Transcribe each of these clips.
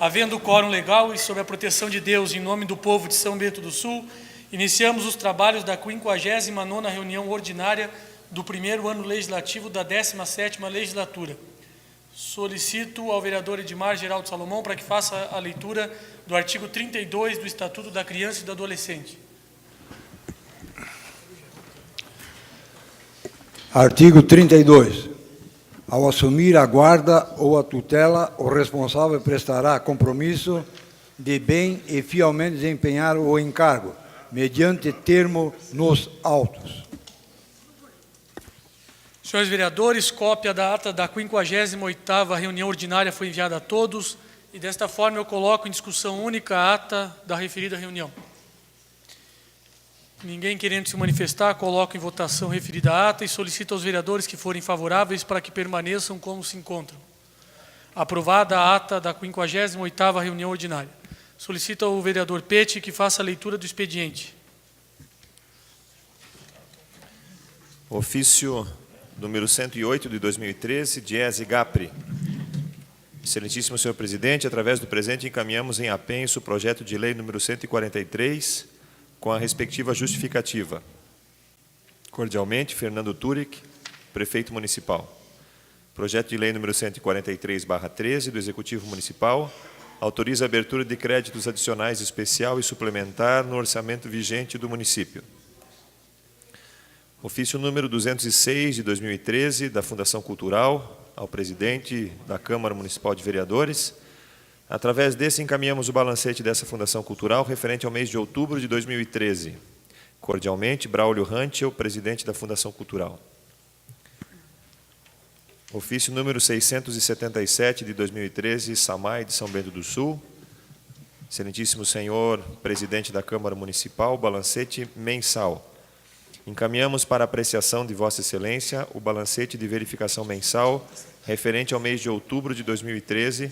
Havendo quórum legal e sob a proteção de Deus, em nome do povo de São Bento do Sul, iniciamos os trabalhos da 59ª reunião ordinária do primeiro ano legislativo da 17ª legislatura. Solicito ao vereador Edmar Geraldo Salomão para que faça a leitura do artigo 32 do Estatuto da Criança e do Adolescente. Artigo 32. Ao assumir a guarda ou a tutela, o responsável prestará compromisso de bem e fielmente desempenhar o encargo, mediante termo nos autos. Senhores vereadores, cópia da ata da 58ª reunião ordinária foi enviada a todos e, desta forma, eu coloco em discussão única a ata da referida reunião. Ninguém querendo se manifestar, coloco em votação a referida ata e solicito aos vereadores que forem favoráveis para que permaneçam como se encontram. Aprovada a ata da 58ª reunião ordinária. Solicito ao vereador Pete que faça a leitura do expediente. Ofício número 108 de 2013, Diese Gapri. Excelentíssimo senhor presidente, através do presente encaminhamos em apenso o projeto de lei número 143, com a respectiva justificativa. Cordialmente, Fernando Turek, prefeito municipal. Projeto de lei número 143/13 do Executivo Municipal autoriza a abertura de créditos adicionais especial e suplementar no orçamento vigente do município. Ofício número 206 de 2013 da Fundação Cultural ao presidente da Câmara Municipal de Vereadores. Através desse, encaminhamos o balancete dessa Fundação Cultural referente ao mês de outubro de 2013. Cordialmente, Braulio Rantiel, presidente da Fundação Cultural. Ofício número 677 de 2013, Samay, de São Bento do Sul. Excelentíssimo senhor presidente da Câmara Municipal, balancete mensal. Encaminhamos para apreciação de Vossa Excelência o balancete de verificação mensal referente ao mês de outubro de 2013,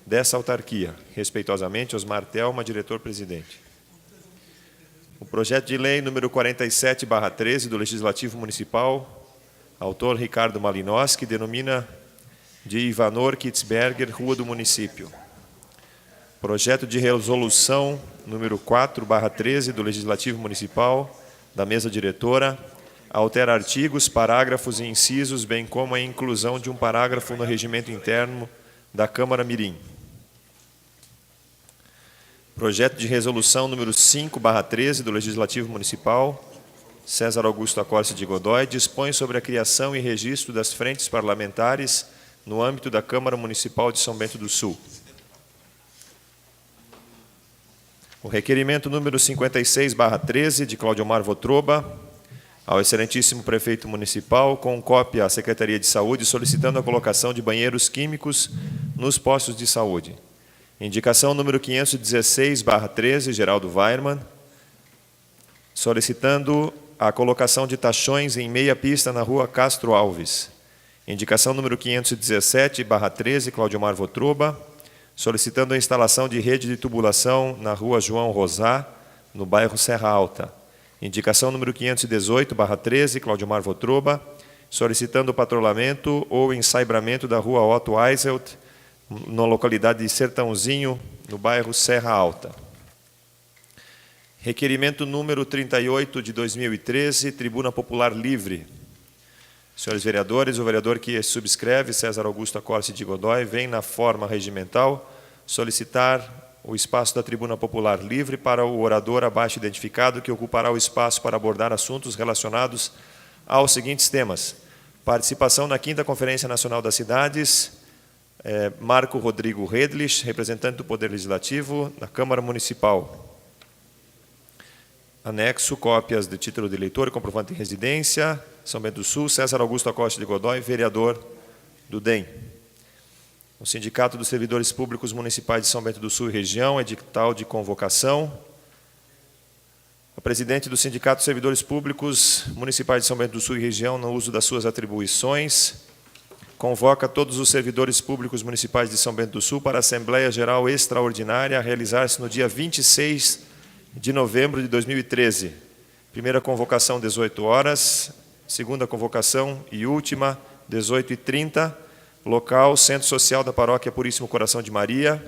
dessa autarquia. Respeitosamente, Osmar Telma, diretor-presidente. O projeto de lei número 47/13 do Legislativo Municipal, autor Ricardo Malinowski, denomina de Ivanor Kitzberger, Rua do Município. Projeto de resolução número 4/13 do Legislativo Municipal, da mesa diretora, altera artigos, parágrafos e incisos, bem como a inclusão de um parágrafo no regimento interno da Câmara Mirim. Projeto de resolução número 5/13 do Legislativo Municipal, César Augusto Acorce de Godoy, dispõe sobre a criação e registro das frentes parlamentares no âmbito da Câmara Municipal de São Bento do Sul. O requerimento número 56/13 de Claudiomar Votroba, ao excelentíssimo prefeito municipal, com cópia à Secretaria de Saúde, solicitando a colocação de banheiros químicos nos postos de saúde. Indicação número 516/13, Geraldo Weirman, solicitando a colocação de tachões em meia pista na rua Castro Alves. Indicação número 517/13, Claudiomar Votroba, solicitando a instalação de rede de tubulação na rua João Rosá, no bairro Serra Alta. Indicação número 518/13, Claudiomar Votroba, solicitando o patrulhamento ou ensaibramento da rua Otto Eiselt, na localidade de Sertãozinho, no bairro Serra Alta. Requerimento número 38 de 2013, Tribuna Popular Livre. Senhores vereadores, o vereador que subscreve, César Augusto Acorce de Godoy, vem na forma regimental solicitar o espaço da Tribuna Popular Livre para o orador abaixo identificado, que ocupará o espaço para abordar assuntos relacionados aos seguintes temas: participação na 5ª Conferência Nacional das Cidades, Marco Rodrigo Redlich, representante do Poder Legislativo na Câmara Municipal. Anexo, cópias de título de eleitor e comprovante de residência, São Bento do Sul, César Augusto Acosta de Godoy, vereador do DEM. O Sindicato dos Servidores Públicos Municipais de São Bento do Sul e região, edital de convocação. A presidente do Sindicato dos Servidores Públicos Municipais de São Bento do Sul e região, no uso das suas atribuições, convoca todos os servidores públicos municipais de São Bento do Sul para a Assembleia Geral Extraordinária a realizar-se no dia 26 de novembro de 2013. Primeira convocação, 18 horas. Segunda convocação e última, 18h30. Local, Centro Social da Paróquia Puríssimo Coração de Maria,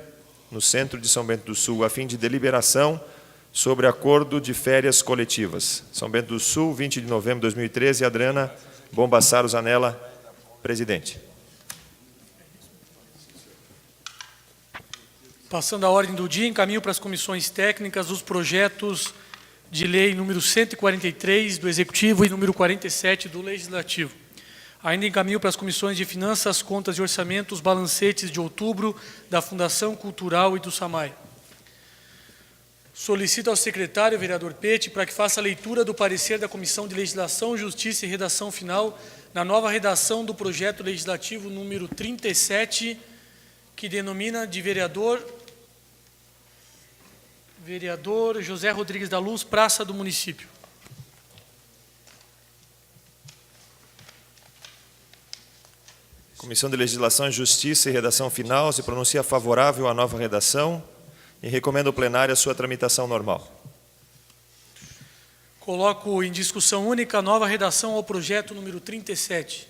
no centro de São Bento do Sul, a fim de deliberação sobre acordo de férias coletivas. São Bento do Sul, 20 de novembro de 2013, Adriana Bombassaro Zanella, presidente. Passando a ordem do dia, encaminho para as comissões técnicas os projetos de lei número 143 do Executivo e número 47 do Legislativo. Ainda encaminho para as comissões de Finanças, Contas e Orçamento os balancetes de outubro da Fundação Cultural e do SAMAI. Solicito ao secretário, vereador Pete, para que faça a leitura do parecer da Comissão de Legislação, Justiça e Redação Final na nova redação do projeto legislativo número 37, que denomina de vereador José Rodrigues da Luz, Praça do Município. Comissão de Legislação, Justiça e Redação Final se pronuncia favorável à nova redação e recomenda ao plenário a sua tramitação normal. Coloco em discussão única a nova redação ao projeto número 37.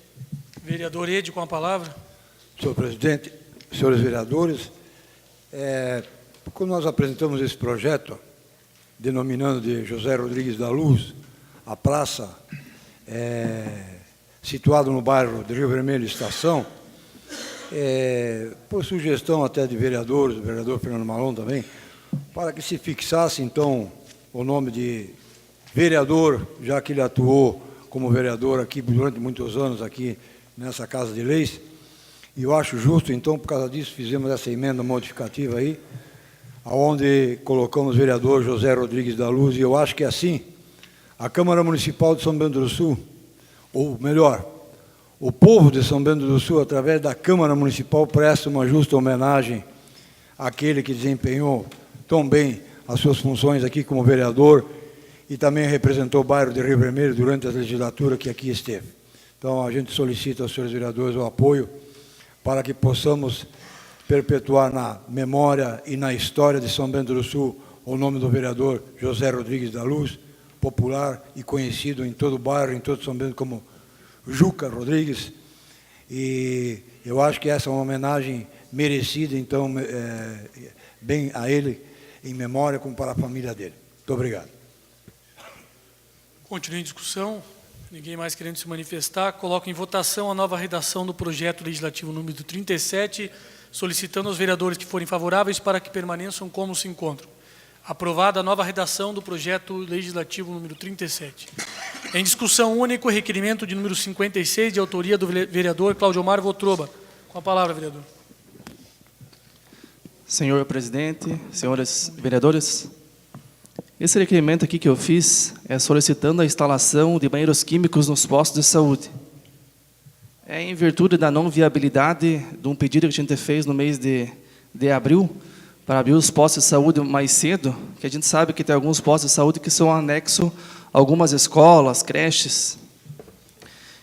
Vereador Ede, com a palavra. Senhor presidente, senhores vereadores, quando nós apresentamos esse projeto, denominando de José Rodrigues da Luz, a praça situada no bairro de Rio Vermelho Estação, por sugestão até de vereadores, do vereador Fernando Malon também, para que se fixasse, então, o nome de vereador, já que ele atuou como vereador aqui durante muitos anos aqui nessa Casa de Leis, e eu acho justo, então, por causa disso, fizemos essa emenda modificativa aí, onde colocamos o vereador José Rodrigues da Luz, e eu acho que assim, a Câmara Municipal de São Bento do Sul, ou melhor, o povo de São Bento do Sul, através da Câmara Municipal, presta uma justa homenagem àquele que desempenhou tão bem as suas funções aqui como vereador e também representou o bairro de Rio Vermelho durante a legislatura que aqui esteve. Então, a gente solicita aos senhores vereadores o apoio para que possamos perpetuar na memória e na história de São Bento do Sul o nome do vereador José Rodrigues da Luz, popular e conhecido em todo o bairro, em todo São Bento, como Juca Rodrigues, e eu acho que essa é uma homenagem merecida, então, bem a ele, em memória, como para a família dele. Muito obrigado. Continue em discussão. Ninguém mais querendo se manifestar. Coloco em votação a nova redação do projeto legislativo número 37, solicitando aos vereadores que forem favoráveis para que permaneçam como se encontram. Aprovada a nova redação do projeto legislativo número 37. Em discussão única, o requerimento de número 56, de autoria do vereador Cláudio Omar Votroba. Com a palavra, vereador. Senhor presidente, senhores vereadores, esse requerimento aqui que eu fiz é solicitando a instalação de banheiros químicos nos postos de saúde. É em virtude da não viabilidade de um pedido que a gente fez no mês de abril, para abrir os postos de saúde mais cedo, que a gente sabe que tem alguns postos de saúde que são anexo a algumas escolas, creches.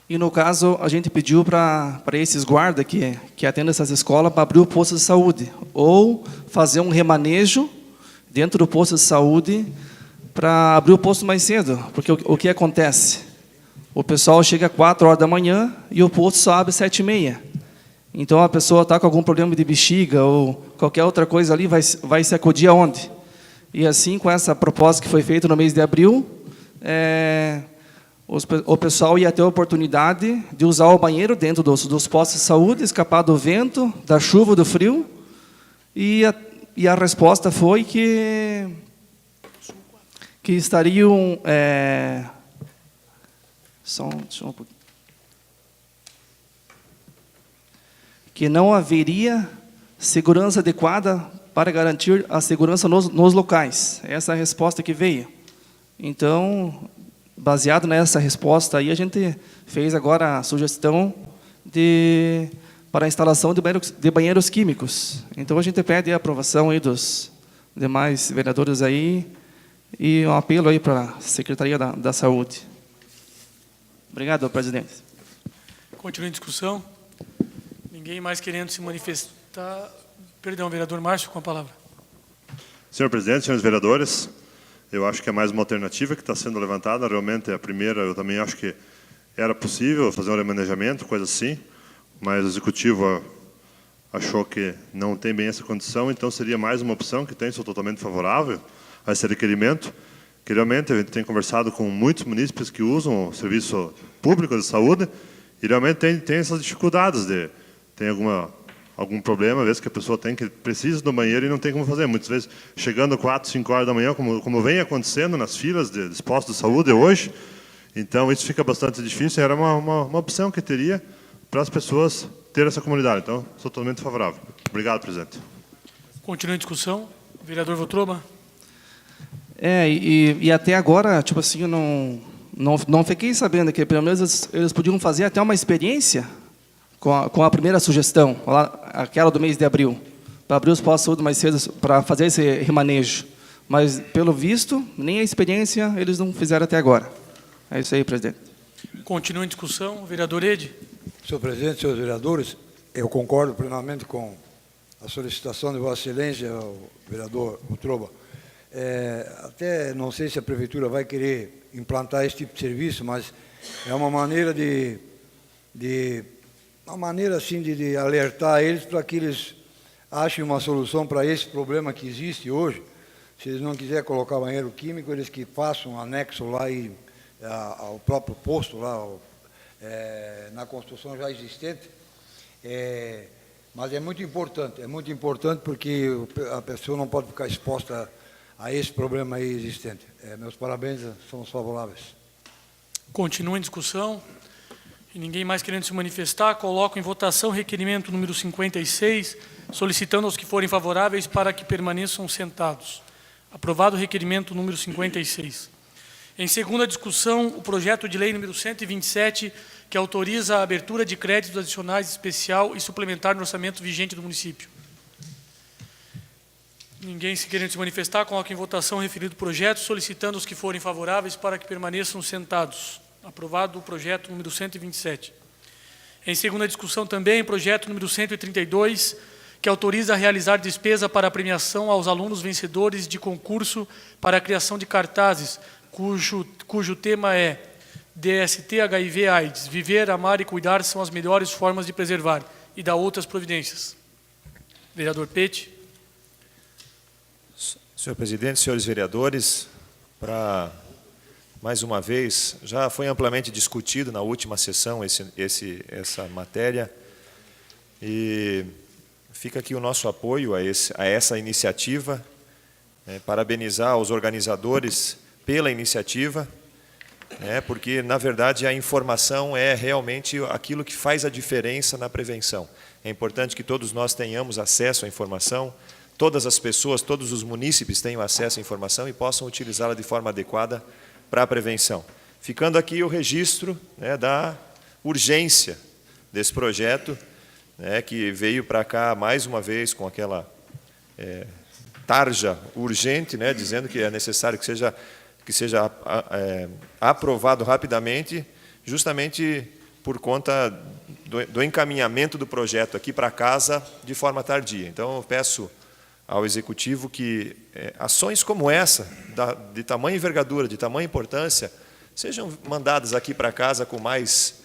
E, no caso, a gente pediu para esses guardas que atendem essas escolas para abrir o posto de saúde, ou fazer um remanejo dentro do posto de saúde para abrir o posto mais cedo. Porque o que acontece? O pessoal chega às 4 horas da manhã e o posto só abre às 7h30. Então, a pessoa está com algum problema de bexiga ou qualquer outra coisa ali, vai se acudir aonde? E assim, com essa proposta que foi feita no mês de abril, o pessoal ia ter a oportunidade de usar o banheiro dentro dos postos de saúde, escapar do vento, da chuva, do frio, e a resposta foi que estariam... que não haveria segurança adequada para garantir a segurança nos locais. Essa é a resposta que veio. Então, baseado nessa resposta aí, a gente fez agora a sugestão para a instalação de banheiros químicos. Então, a gente pede a aprovação aí dos demais vereadores aí e um apelo aí para a Secretaria da Saúde. Obrigado, presidente. Continua em discussão. Ninguém mais querendo se manifestar. Perdão, vereador Márcio, com a palavra. Senhor presidente, senhores vereadores, eu acho que é mais uma alternativa que está sendo levantada. Realmente, a primeira, eu também acho que era possível fazer um remanejamento, coisa assim, mas o executivo achou que não tem bem essa condição, então seria mais uma opção que tem, sou totalmente favorável a esse requerimento, que realmente a gente tem conversado com muitos munícipes que usam o serviço público de saúde e realmente tem essas dificuldades de tem algum problema, às vezes que a pessoa precisa do banheiro e não tem como fazer. Muitas vezes chegando 4, 5 horas da manhã, como vem acontecendo nas filas dos postos de saúde hoje, então isso fica bastante difícil. Era uma opção que teria para as pessoas ter essa comunidade. Então, sou totalmente favorável. Obrigado, presidente. Continua a discussão. Vereador Votroba. E até agora, tipo assim, eu não fiquei sabendo que pelo menos eles podiam fazer até uma experiência com a primeira sugestão, aquela do mês de abril, para abrir os postos de saúde mais cedo, para fazer esse remanejo. Mas, pelo visto, nem a experiência eles não fizeram até agora. É isso aí, presidente. Continua em discussão. Vereador Ede. Senhor presidente, senhores vereadores, eu concordo plenamente com a solicitação de Vossa Excelência, o vereador Votroba. Até não sei se a prefeitura vai querer implantar esse tipo de serviço, mas é uma maneira de alertar eles para que eles achem uma solução para esse problema que existe hoje. Se eles não quiserem colocar banheiro químico, eles que façam um anexo lá ao próprio posto lá, na construção já existente. Mas é muito importante porque a pessoa não pode ficar exposta a esse problema aí existente. Meus parabéns, somos favoráveis. Continua em discussão. E ninguém mais querendo se manifestar, coloco em votação o requerimento número 56, solicitando aos que forem favoráveis para que permaneçam sentados. Aprovado o requerimento número 56. Em segunda discussão, o projeto de lei número 127, que autoriza a abertura de créditos adicionais especial e suplementar no orçamento vigente do município. Ninguém se querendo se manifestar, coloco em votação o referido projeto, solicitando aos que forem favoráveis para que permaneçam sentados. Aprovado o projeto número 127. Em segunda discussão também, projeto número 132, que autoriza a realizar despesa para a premiação aos alunos vencedores de concurso para a criação de cartazes, cujo tema é DST, HIV, AIDS, viver, amar e cuidar são as melhores formas de preservar, e da outras providências. Vereador Pete. Senhor presidente, senhores vereadores, mais uma vez, já foi amplamente discutido na última sessão essa matéria, e fica aqui o nosso apoio a essa iniciativa, parabenizar os organizadores pela iniciativa, porque, na verdade, a informação é realmente aquilo que faz a diferença na prevenção. É importante que todos nós tenhamos acesso à informação, todas as pessoas, todos os munícipes tenham acesso à informação e possam utilizá-la de forma adequada para a prevenção. Ficando aqui o registro da urgência desse projeto, que veio para cá mais uma vez com aquela tarja urgente, dizendo que é necessário que seja aprovado rapidamente, justamente por conta do encaminhamento do projeto aqui para casa de forma tardia. Então, eu peço ao Executivo que ações como essa, de tamanha envergadura, de tamanha importância, sejam mandadas aqui para casa com mais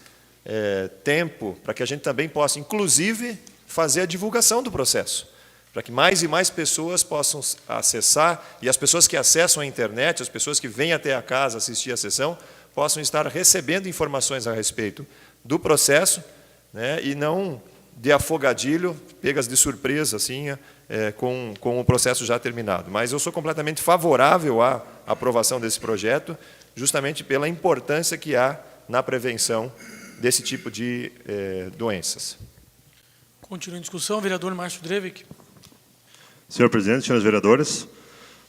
tempo, para que a gente também possa, inclusive, fazer a divulgação do processo, para que mais e mais pessoas possam acessar, e as pessoas que acessam a internet, as pessoas que vêm até a casa assistir a sessão, possam estar recebendo informações a respeito do processo, e não de afogadilho, pegas de surpresa, assim, com o processo já terminado. Mas eu sou completamente favorável à aprovação desse projeto, justamente pela importância que há na prevenção desse tipo de doenças. Continua em discussão, vereador Márcio Drevik. Senhor presidente, senhores vereadores,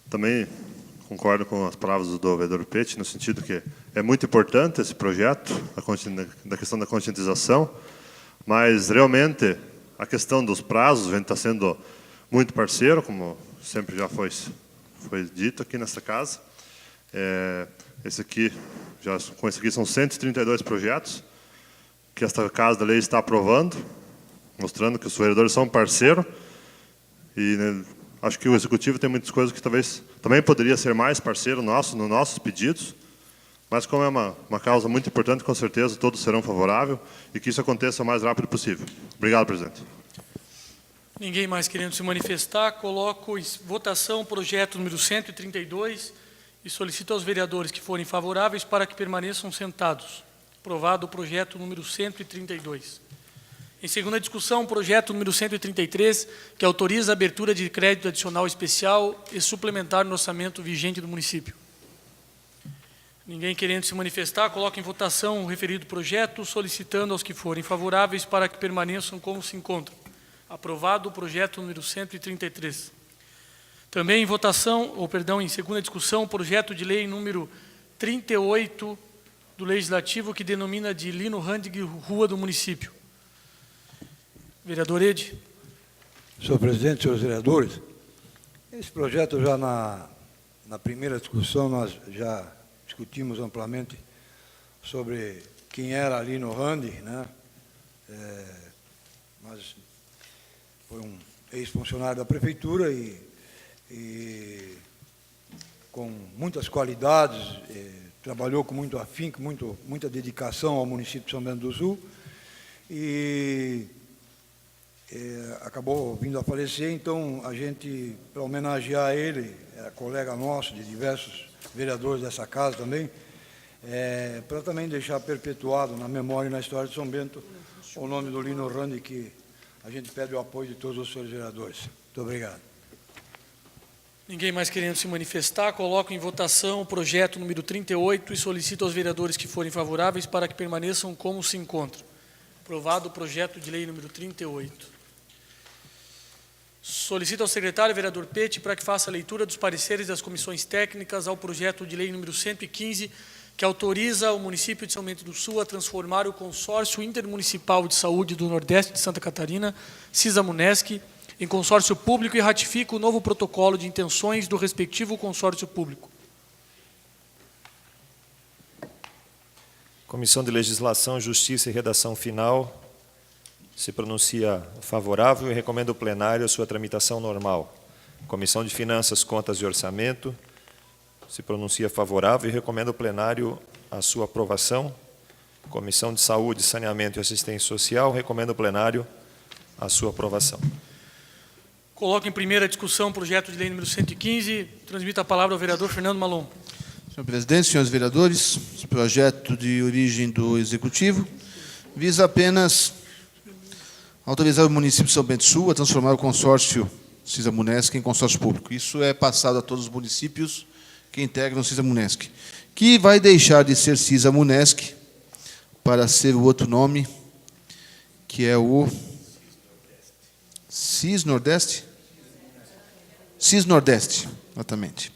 também concordo com as palavras do vereador Pete, no sentido que é muito importante esse projeto, da questão da conscientização, mas realmente a questão dos prazos, a gente está sendo muito parceiro, como sempre já foi dito aqui nesta casa. Com esse aqui são 132 projetos que esta Casa da Lei está aprovando, mostrando que os vereadores são parceiros. E acho que o Executivo tem muitas coisas que talvez também poderia ser mais parceiro nosso, nos nossos pedidos, mas como é uma causa muito importante, com certeza todos serão favoráveis e que isso aconteça o mais rápido possível. Obrigado, presidente. Ninguém mais querendo se manifestar, coloco em votação o projeto número 132 e solicito aos vereadores que forem favoráveis para que permaneçam sentados. Aprovado o projeto número 132. Em segunda discussão, o projeto número 133, que autoriza a abertura de crédito adicional especial e suplementar no orçamento vigente do município. Ninguém querendo se manifestar, coloco em votação o referido projeto, solicitando aos que forem favoráveis para que permaneçam como se encontram. Aprovado o projeto número 133. Também em votação, em segunda discussão, o projeto de lei número 38 do Legislativo, que denomina de Lino Handig Rua do Município. Vereador Ede. Senhor presidente, senhores vereadores, esse projeto já na primeira discussão nós já discutimos amplamente sobre quem era ali no Randi, né? Mas foi um ex-funcionário da prefeitura e com muitas qualidades, trabalhou com muito afinco, muita dedicação ao município de São Bento do Sul e acabou vindo a falecer. Então a gente, para homenagear ele, era colega nosso de diversos vereadores dessa casa também, para também deixar perpetuado na memória e na história de São Bento o nome do Lino Randi, que a gente pede o apoio de todos os senhores vereadores. Muito obrigado. Ninguém mais querendo se manifestar, coloco em votação o projeto número 38 e solicito aos vereadores que forem favoráveis para que permaneçam como se encontram. Aprovado o projeto de lei número 38. Solicito ao secretário, vereador Pete, para que faça a leitura dos pareceres das comissões técnicas ao projeto de lei número 115, que autoriza o município de São Bento do Sul a transformar o Consórcio Intermunicipal de Saúde do Nordeste de Santa Catarina, CISAMUNESC, em consórcio público e ratifica o novo protocolo de intenções do respectivo consórcio público. Comissão de Legislação, Justiça e Redação Final se pronuncia favorável e recomenda ao plenário a sua tramitação normal. Comissão de Finanças, Contas e Orçamento se pronuncia favorável e recomenda ao plenário a sua aprovação. Comissão de Saúde, Saneamento e Assistência Social recomenda ao plenário a sua aprovação. Coloco em primeira discussão o projeto de lei número 115. Transmito a palavra ao vereador Fernando Malom. Senhor presidente, senhores vereadores, esse projeto de origem do Executivo visa apenas autorizar o município de São Bento do Sul a transformar o consórcio CISAMUNESC em consórcio público. Isso é passado a todos os municípios que integram o CISAMUNESC, que vai deixar de ser CISAMUNESC para ser o outro nome, que é o CIS-Nordeste? CIS-Nordeste, exatamente.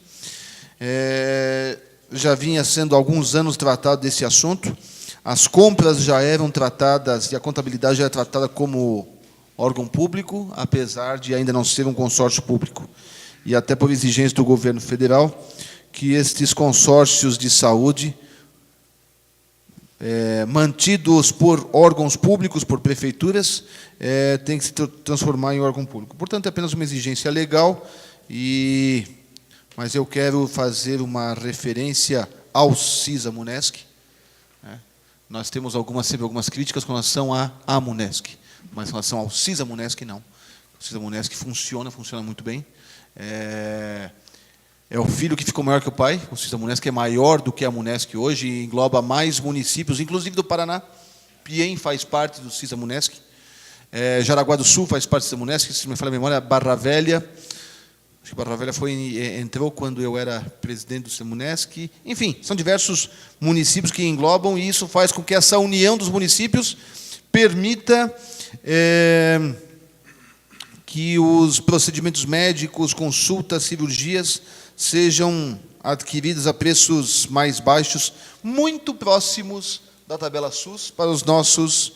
Já vinha sendo há alguns anos tratado desse assunto. As compras já eram tratadas e a contabilidade já era tratada como órgão público, apesar de ainda não ser um consórcio público. E até por exigência do governo federal, que estes consórcios de saúde, mantidos por órgãos públicos, por prefeituras, têm que se transformar em órgão público. Portanto, é apenas uma exigência legal, mas eu quero fazer uma referência ao CISAMUNESC. Nós temos sempre algumas críticas com relação à MUNESC, mas em relação ao CISAMUNESC, não. O CISAMUNESC funciona muito bem. É o filho que ficou maior que o pai. O CISAMUNESC é maior do que a MUNESC hoje e engloba mais municípios, inclusive do Paraná. Piem faz parte do CISAMUNESC. Jaraguá do Sul faz parte do CISAMUNESC, se me falha a memória, Barra Velha. Acho que Barra Velha entrou quando eu era presidente do CISAMUNESC. Enfim, são diversos municípios que englobam e isso faz com que essa união dos municípios permita que os procedimentos médicos, consultas, cirurgias sejam adquiridos a preços mais baixos, muito próximos da tabela SUS para os nossos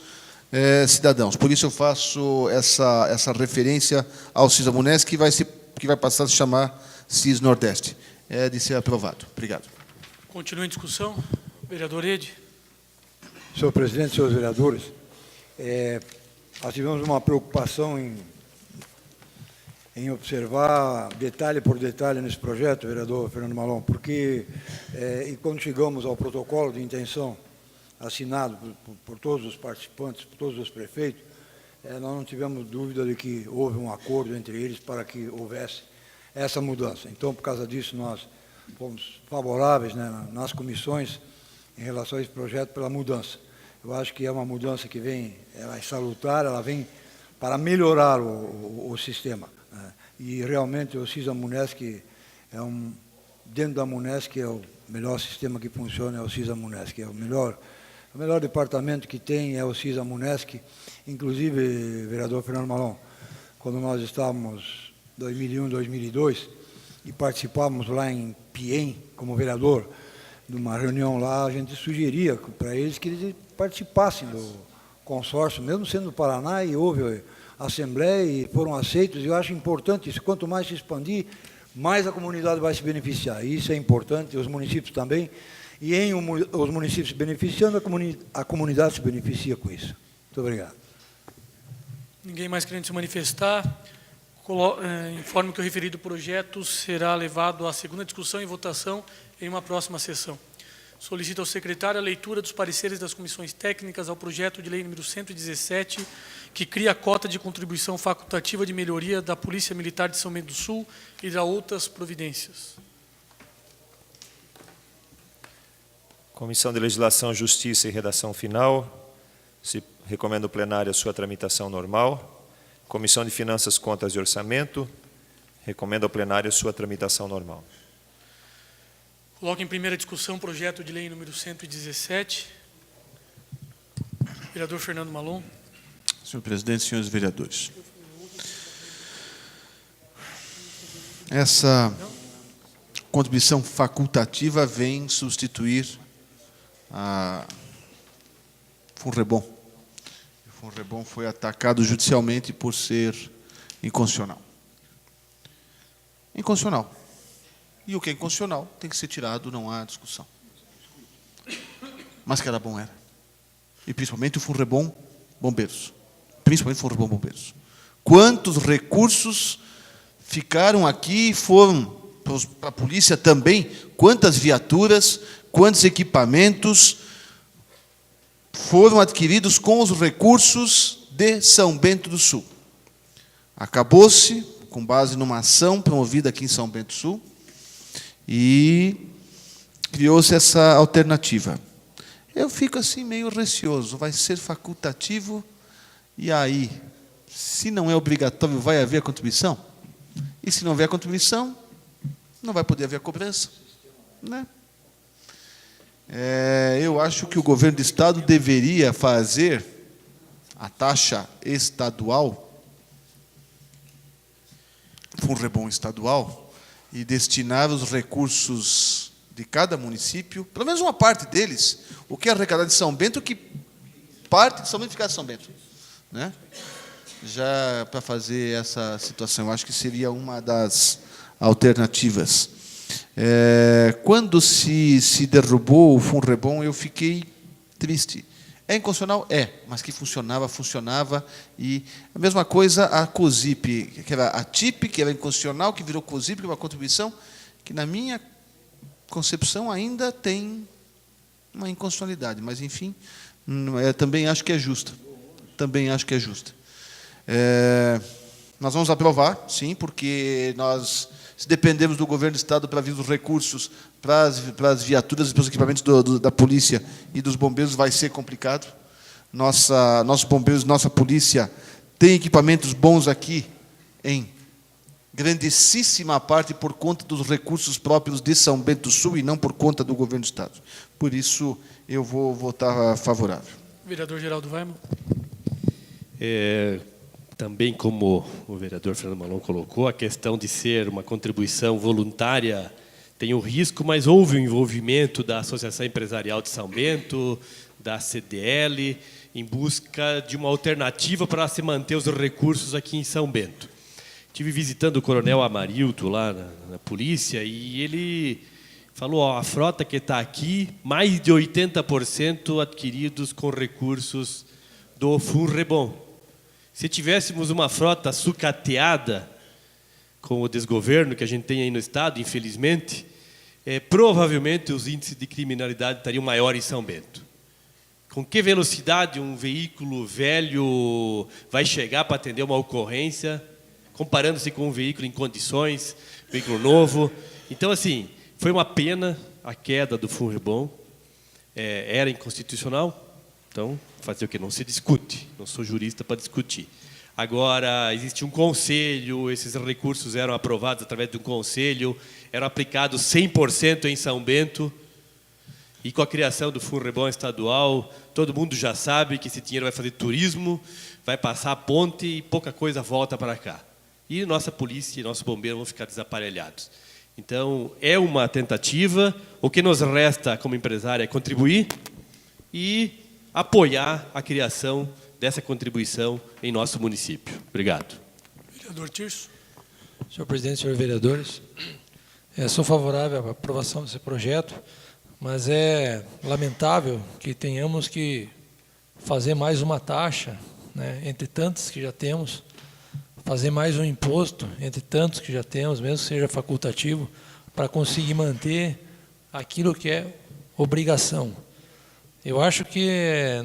cidadãos. Por isso eu faço essa referência ao CISAMUNESC, que vai passar a se chamar CIS-Nordeste. É de ser aprovado. Obrigado. Continua em discussão. Vereador Ede. Senhor presidente, senhores vereadores, nós tivemos uma preocupação em observar detalhe por detalhe nesse projeto, vereador Fernando Malom, porque e quando chegamos ao protocolo de intenção assinado por todos os participantes, por todos os prefeitos, nós não tivemos dúvida de que houve um acordo entre eles para que houvesse essa mudança. Então, por causa disso, nós fomos favoráveis, né, nas comissões em relação a esse projeto pela mudança. Eu acho que é uma mudança que vem, ela é salutar, ela vem para melhorar o sistema, né? E realmente o CISA-MUNESC dentro da MUNESC é o melhor sistema que funciona, é o CISA-MUNESC, o melhor departamento que tem é o CISA-MUNESC. Inclusive, vereador Fernando Malon, quando nós estávamos em 2001, 2002, e participávamos lá em Piem, como vereador, de uma reunião lá, a gente sugeria para eles que eles participassem do consórcio, mesmo sendo do Paraná, e houve assembleia e foram aceitos, e eu acho importante isso. Quanto mais se expandir, mais a comunidade vai se beneficiar. E isso é importante, os municípios também, e os municípios se beneficiando, a comunidade se beneficia com isso. Muito obrigado. Ninguém mais querendo se manifestar. Informo que o referido projeto será levado à segunda discussão e votação em uma próxima sessão. Solicito ao secretário a leitura dos pareceres das comissões técnicas ao projeto de lei número 117, que cria a cota de contribuição facultativa de melhoria da Polícia Militar de São Bento do Sul e da outras providências. Comissão de Legislação, Justiça e Redação Final. Se recomenda ao plenário a sua tramitação normal. Comissão de Finanças, Contas e Orçamento. Recomenda ao plenário a sua tramitação normal. Coloco em primeira discussão o projeto de lei número 117. Vereador Fernando Malon. Senhor presidente, senhores vereadores. Essa contribuição facultativa vem substituir a FUNREBOM. O FUNREBOM foi atacado judicialmente por ser inconstitucional. Inconstitucional. E o que é inconstitucional tem que ser tirado, não há discussão. Mas que era bom, era. E principalmente o FUNREBOM Bombeiros. Principalmente o FUNREBOM Bombeiros. Quantos recursos ficaram aqui, foram para a polícia também, quantas viaturas, quantos equipamentos foram adquiridos com os recursos de São Bento do Sul. Acabou-se, com base numa ação promovida aqui em São Bento do Sul, e criou-se essa alternativa. Eu fico assim meio receoso, vai ser facultativo, e aí, se não é obrigatório, vai haver a contribuição? E se não houver a contribuição, não vai poder haver a cobrança, né? Eu acho que o governo do Estado deveria fazer a taxa estadual, FUNREBOM estadual, e destinar os recursos de cada município, pelo menos uma parte deles, o que é arrecadado de São Bento, que parte de São Bento ficar de São Bento, né? Já para fazer essa situação, eu acho que seria uma das alternativas. Quando se derrubou o FUNREBOM, eu fiquei triste. É inconstitucional? É, mas que funcionava, e a mesma coisa a COSIP, que era a TIP, que era inconstitucional, que virou COSIP, que é uma contribuição, que na minha concepção ainda tem uma inconstitucionalidade, mas enfim, também acho que é justa. Nós vamos aprovar, sim, porque nós, se dependemos do governo do Estado para vir os recursos para as viaturas e para os equipamentos da polícia e dos bombeiros, vai ser complicado. Nossos bombeiros, nossa polícia, tem equipamentos bons aqui, em grandíssima parte por conta dos recursos próprios de São Bento do Sul e não por conta do governo do Estado. Por isso, eu vou votar favorável. Vereador Geraldo Weimann. Também, como o vereador Fernando Malon colocou, a questão de ser uma contribuição voluntária tem o risco, mas houve o envolvimento da Associação Empresarial de São Bento, da CDL, em busca de uma alternativa para se manter os recursos aqui em São Bento. Estive visitando o coronel Amarildo lá na polícia, e ele falou, a frota que está aqui, mais de 80% adquiridos com recursos do FUNREBOM. Se tivéssemos uma frota sucateada, com o desgoverno que a gente tem aí no Estado, infelizmente, provavelmente os índices de criminalidade estariam maiores em São Bento. Com que velocidade um veículo velho vai chegar para atender uma ocorrência, comparando-se com um veículo em condições, veículo novo. Então, assim, foi uma pena a queda do Funrebom. Era inconstitucional, então, fazer o quê? Não se discute, não sou jurista para discutir. Agora, existe um conselho, esses recursos eram aprovados através de um conselho, eram aplicados 100% em São Bento, e com a criação do Funrebom estadual, todo mundo já sabe que esse dinheiro vai fazer turismo, vai passar a ponte e pouca coisa volta para cá. E nossa polícia e nossos bombeiros vão ficar desaparelhados. Então, é uma tentativa. O que nos resta como empresário é contribuir e apoiar a criação dessa contribuição em nosso município. Obrigado. Vereador Tirso. Senhor presidente, senhores vereadores, sou favorável à aprovação desse projeto, mas é lamentável que tenhamos que fazer mais uma taxa, né, entre tantas que já temos, fazer mais um imposto, entre tantos que já temos, mesmo que seja facultativo, para conseguir manter aquilo que é obrigação. Eu acho que,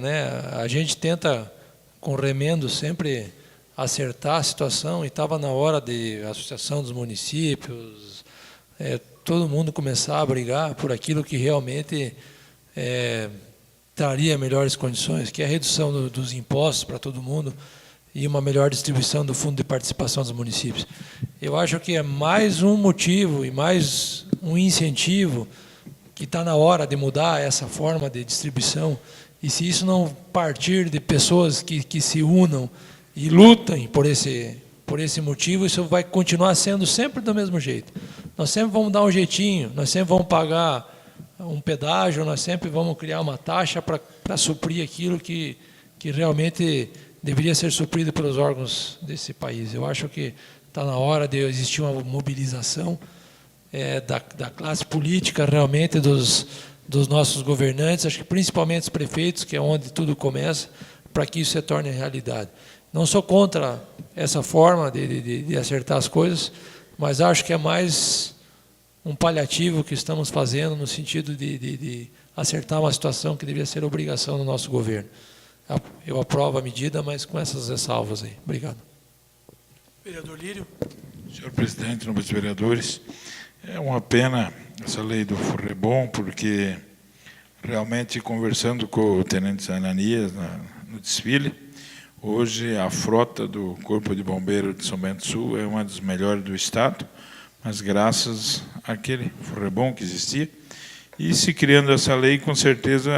né, a gente tenta, com remendo, sempre acertar a situação, e estava na hora de Associação dos Municípios, todo mundo começar a brigar por aquilo que realmente traria melhores condições, que é a redução dos impostos para todo mundo e uma melhor distribuição do Fundo de Participação dos Municípios. Eu acho que é mais um motivo e mais um incentivo que está na hora de mudar essa forma de distribuição, e se isso não partir de pessoas que se unam e lutem por esse motivo, isso vai continuar sendo sempre do mesmo jeito. Nós sempre vamos dar um jeitinho, nós sempre vamos pagar um pedágio, nós sempre vamos criar uma taxa para suprir aquilo que realmente deveria ser suprido pelos órgãos desse país. Eu acho que está na hora de existir uma mobilização da classe política, realmente, dos nossos governantes, acho que principalmente os prefeitos, que é onde tudo começa, para que isso se torne realidade. Não sou contra essa forma de acertar as coisas, mas acho que é mais um paliativo que estamos fazendo no sentido de acertar uma situação que deveria ser obrigação do nosso governo. Eu aprovo a medida, mas com essas ressalvas aí. Obrigado. Vereador Lírio. Senhor presidente, nobres vereadores, é uma pena essa lei do Funrebom, porque realmente, conversando com o tenente Ananias no desfile, hoje a frota do Corpo de Bombeiro de São Bento do Sul é uma das melhores do estado, mas graças àquele Funrebom que existia. E se criando essa lei, com certeza,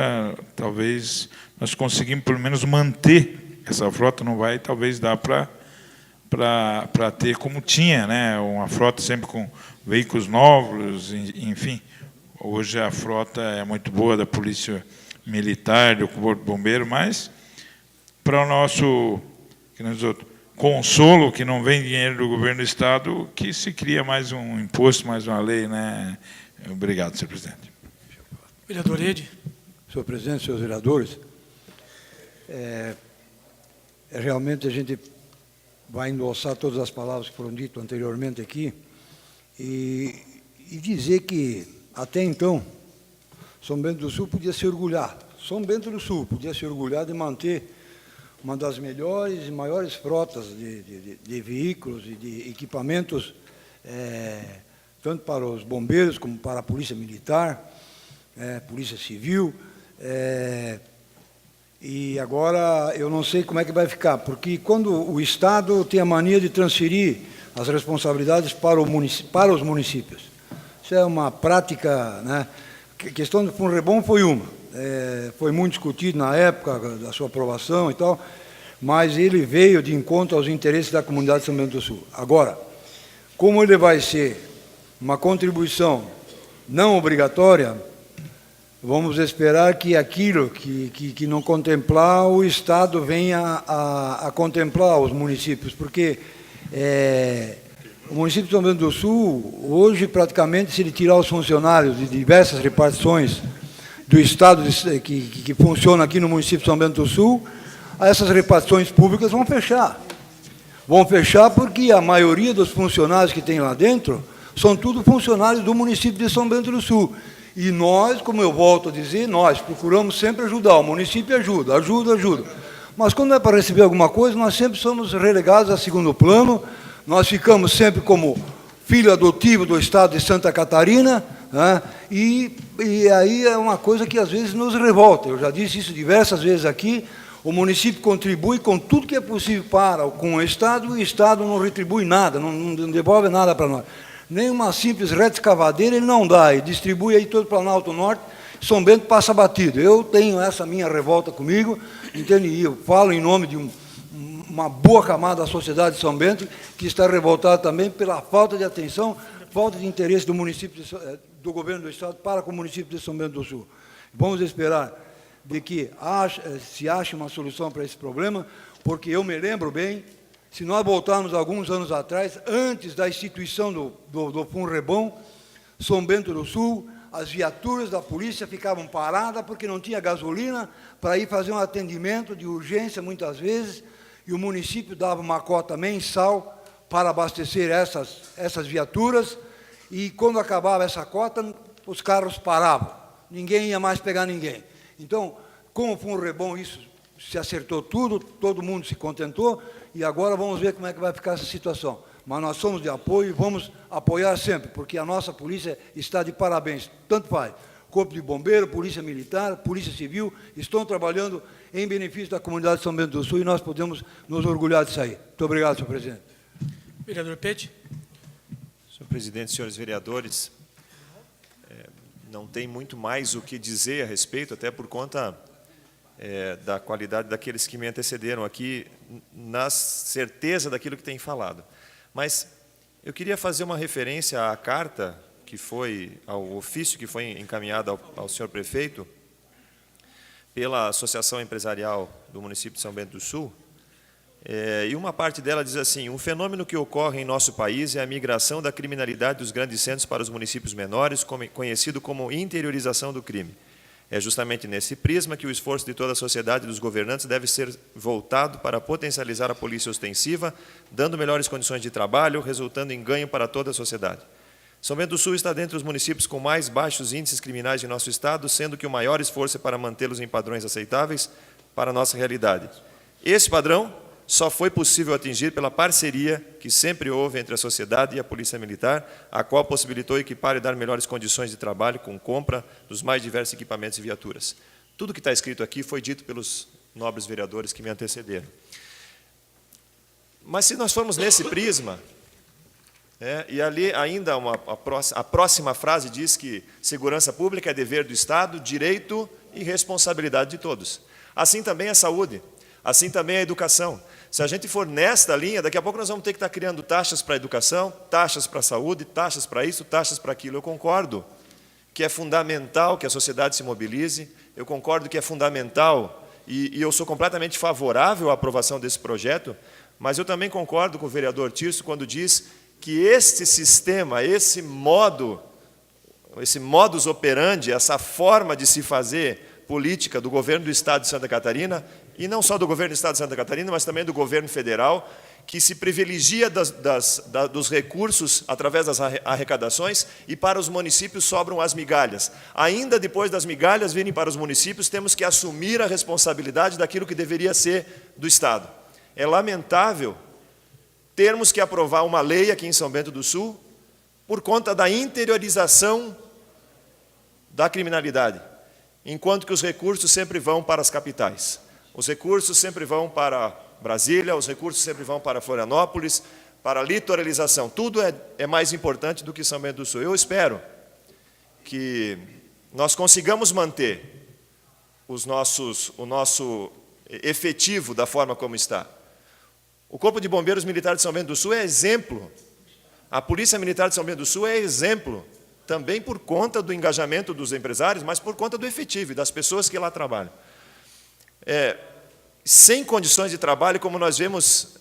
talvez nós conseguimos pelo menos manter essa frota. Não vai, talvez, dar para ter como tinha, né, uma frota sempre com veículos novos, enfim. Hoje a frota é muito boa da Polícia Militar, do Corpo de Bombeiro, mas para o nosso consolo, que não vem dinheiro do governo do Estado, que se cria mais um imposto, mais uma lei, né? Obrigado, senhor presidente. Vereador Ede. Senhor presidente, senhores vereadores, realmente a gente vai endossar todas as palavras que foram ditas anteriormente aqui e dizer que, até então, São Bento do Sul podia se orgulhar. São Bento do Sul podia se orgulhar de manter uma das melhores e maiores frotas de veículos e de equipamentos, tanto para os bombeiros como para a Polícia Militar, Polícia Civil. E agora eu não sei como é que vai ficar, porque quando o Estado tem a mania de transferir as responsabilidades para os municípios. Isso é uma prática, né? A questão do Funrebom foi uma. Foi muito discutido na época da sua aprovação e tal, mas ele veio de encontro aos interesses da comunidade de São Bento do Sul. Agora, como ele vai ser uma contribuição não obrigatória, vamos esperar que aquilo que não contemplar, o Estado venha a contemplar os municípios, porque o município de São Bento do Sul, hoje, praticamente, se ele tirar os funcionários de diversas repartições do Estado que funciona aqui no município de São Bento do Sul, essas repartições públicas vão fechar. Vão fechar porque a maioria dos funcionários que tem lá dentro são tudo funcionários do município de São Bento do Sul. E nós, como eu volto a dizer, nós procuramos sempre ajudar. O município ajuda. Mas quando é para receber alguma coisa, nós sempre somos relegados a segundo plano. Nós ficamos sempre como filho adotivo do estado de Santa Catarina, né? E aí é uma coisa que às vezes nos revolta. Eu já disse isso diversas vezes aqui. O município contribui com tudo que é possível com o Estado, e o Estado não retribui nada, não devolve nada para nós. Nem uma simples reta escavadeira ele não dá, e distribui aí todo o Planalto Norte, São Bento passa batido. Eu tenho essa minha revolta comigo, entende? E eu falo em nome de uma boa camada da sociedade de São Bento, que está revoltada também pela falta de atenção, falta de interesse do município, do governo do Estado para com o município de São Bento do Sul. Vamos esperar de que se ache uma solução para esse problema, porque eu me lembro bem, se nós voltarmos alguns anos atrás, antes da instituição do FUNREBOM, São Bento do Sul, as viaturas da polícia ficavam paradas porque não tinha gasolina para ir fazer um atendimento de urgência, muitas vezes, e o município dava uma cota mensal para abastecer essas viaturas, e quando acabava essa cota, os carros paravam, ninguém ia mais pegar ninguém. Então, com o FUNREBOM, isso se acertou tudo, todo mundo se contentou, e agora vamos ver como é que vai ficar essa situação. Mas nós somos de apoio e vamos apoiar sempre, porque a nossa polícia está de parabéns, tanto faz. Corpo de Bombeiro, Polícia Militar, Polícia Civil, estão trabalhando em benefício da comunidade de São Bento do Sul, e nós podemos nos orgulhar disso aí. Muito obrigado, senhor presidente. Vereador Pete. Senhor presidente, senhores vereadores, não tem muito mais o que dizer a respeito, até por conta da qualidade daqueles que me antecederam aqui, na certeza daquilo que tem falado. Mas eu queria fazer uma referência à carta que foi, ao ofício que foi encaminhado ao senhor prefeito, pela Associação Empresarial do município de São Bento do Sul, e uma parte dela diz assim: um fenômeno que ocorre em nosso país é a migração da criminalidade dos grandes centros para os municípios menores, conhecido como interiorização do crime. É justamente nesse prisma que o esforço de toda a sociedade e dos governantes deve ser voltado para potencializar a polícia ostensiva, dando melhores condições de trabalho, resultando em ganho para toda a sociedade. São Bento do Sul está dentre os municípios com mais baixos índices criminais de nosso estado, sendo que o maior esforço é para mantê-los em padrões aceitáveis para a nossa realidade. Esse padrão só foi possível atingir pela parceria que sempre houve entre a sociedade e a Polícia Militar, a qual possibilitou equipar e dar melhores condições de trabalho com compra dos mais diversos equipamentos e viaturas. Tudo que está escrito aqui foi dito pelos nobres vereadores que me antecederam. Mas se nós formos nesse prisma, e ali ainda a próxima frase diz que segurança pública é dever do Estado, direito e responsabilidade de todos. Assim também a saúde, assim também a educação. Se a gente for nesta linha, daqui a pouco nós vamos ter que estar criando taxas para a educação, taxas para a saúde, taxas para isso, taxas para aquilo. Eu concordo que é fundamental que a sociedade se mobilize, eu concordo que é fundamental, e eu sou completamente favorável à aprovação desse projeto, mas eu também concordo com o vereador Tirso quando diz que este sistema, esse modus operandi, essa forma de se fazer política do governo do Estado de Santa Catarina, e não só do governo do Estado de Santa Catarina, mas também do governo federal, que se privilegia dos recursos através das arrecadações, e para os municípios sobram as migalhas. Ainda depois das migalhas virem para os municípios, temos que assumir a responsabilidade daquilo que deveria ser do Estado. É lamentável termos que aprovar uma lei aqui em São Bento do Sul por conta da interiorização da criminalidade, enquanto que os recursos sempre vão para as capitais. Os recursos sempre vão para Brasília, os recursos sempre vão para Florianópolis, para a litoralização. Tudo é mais importante do que São Bento do Sul. Eu espero que nós consigamos manter o nosso efetivo da forma como está. O Corpo de Bombeiros Militar de São Bento do Sul é exemplo. A Polícia Militar de São Bento do Sul é exemplo, também por conta do engajamento dos empresários, mas por conta do efetivo e das pessoas que lá trabalham. Sem condições de trabalho, como nós vimos,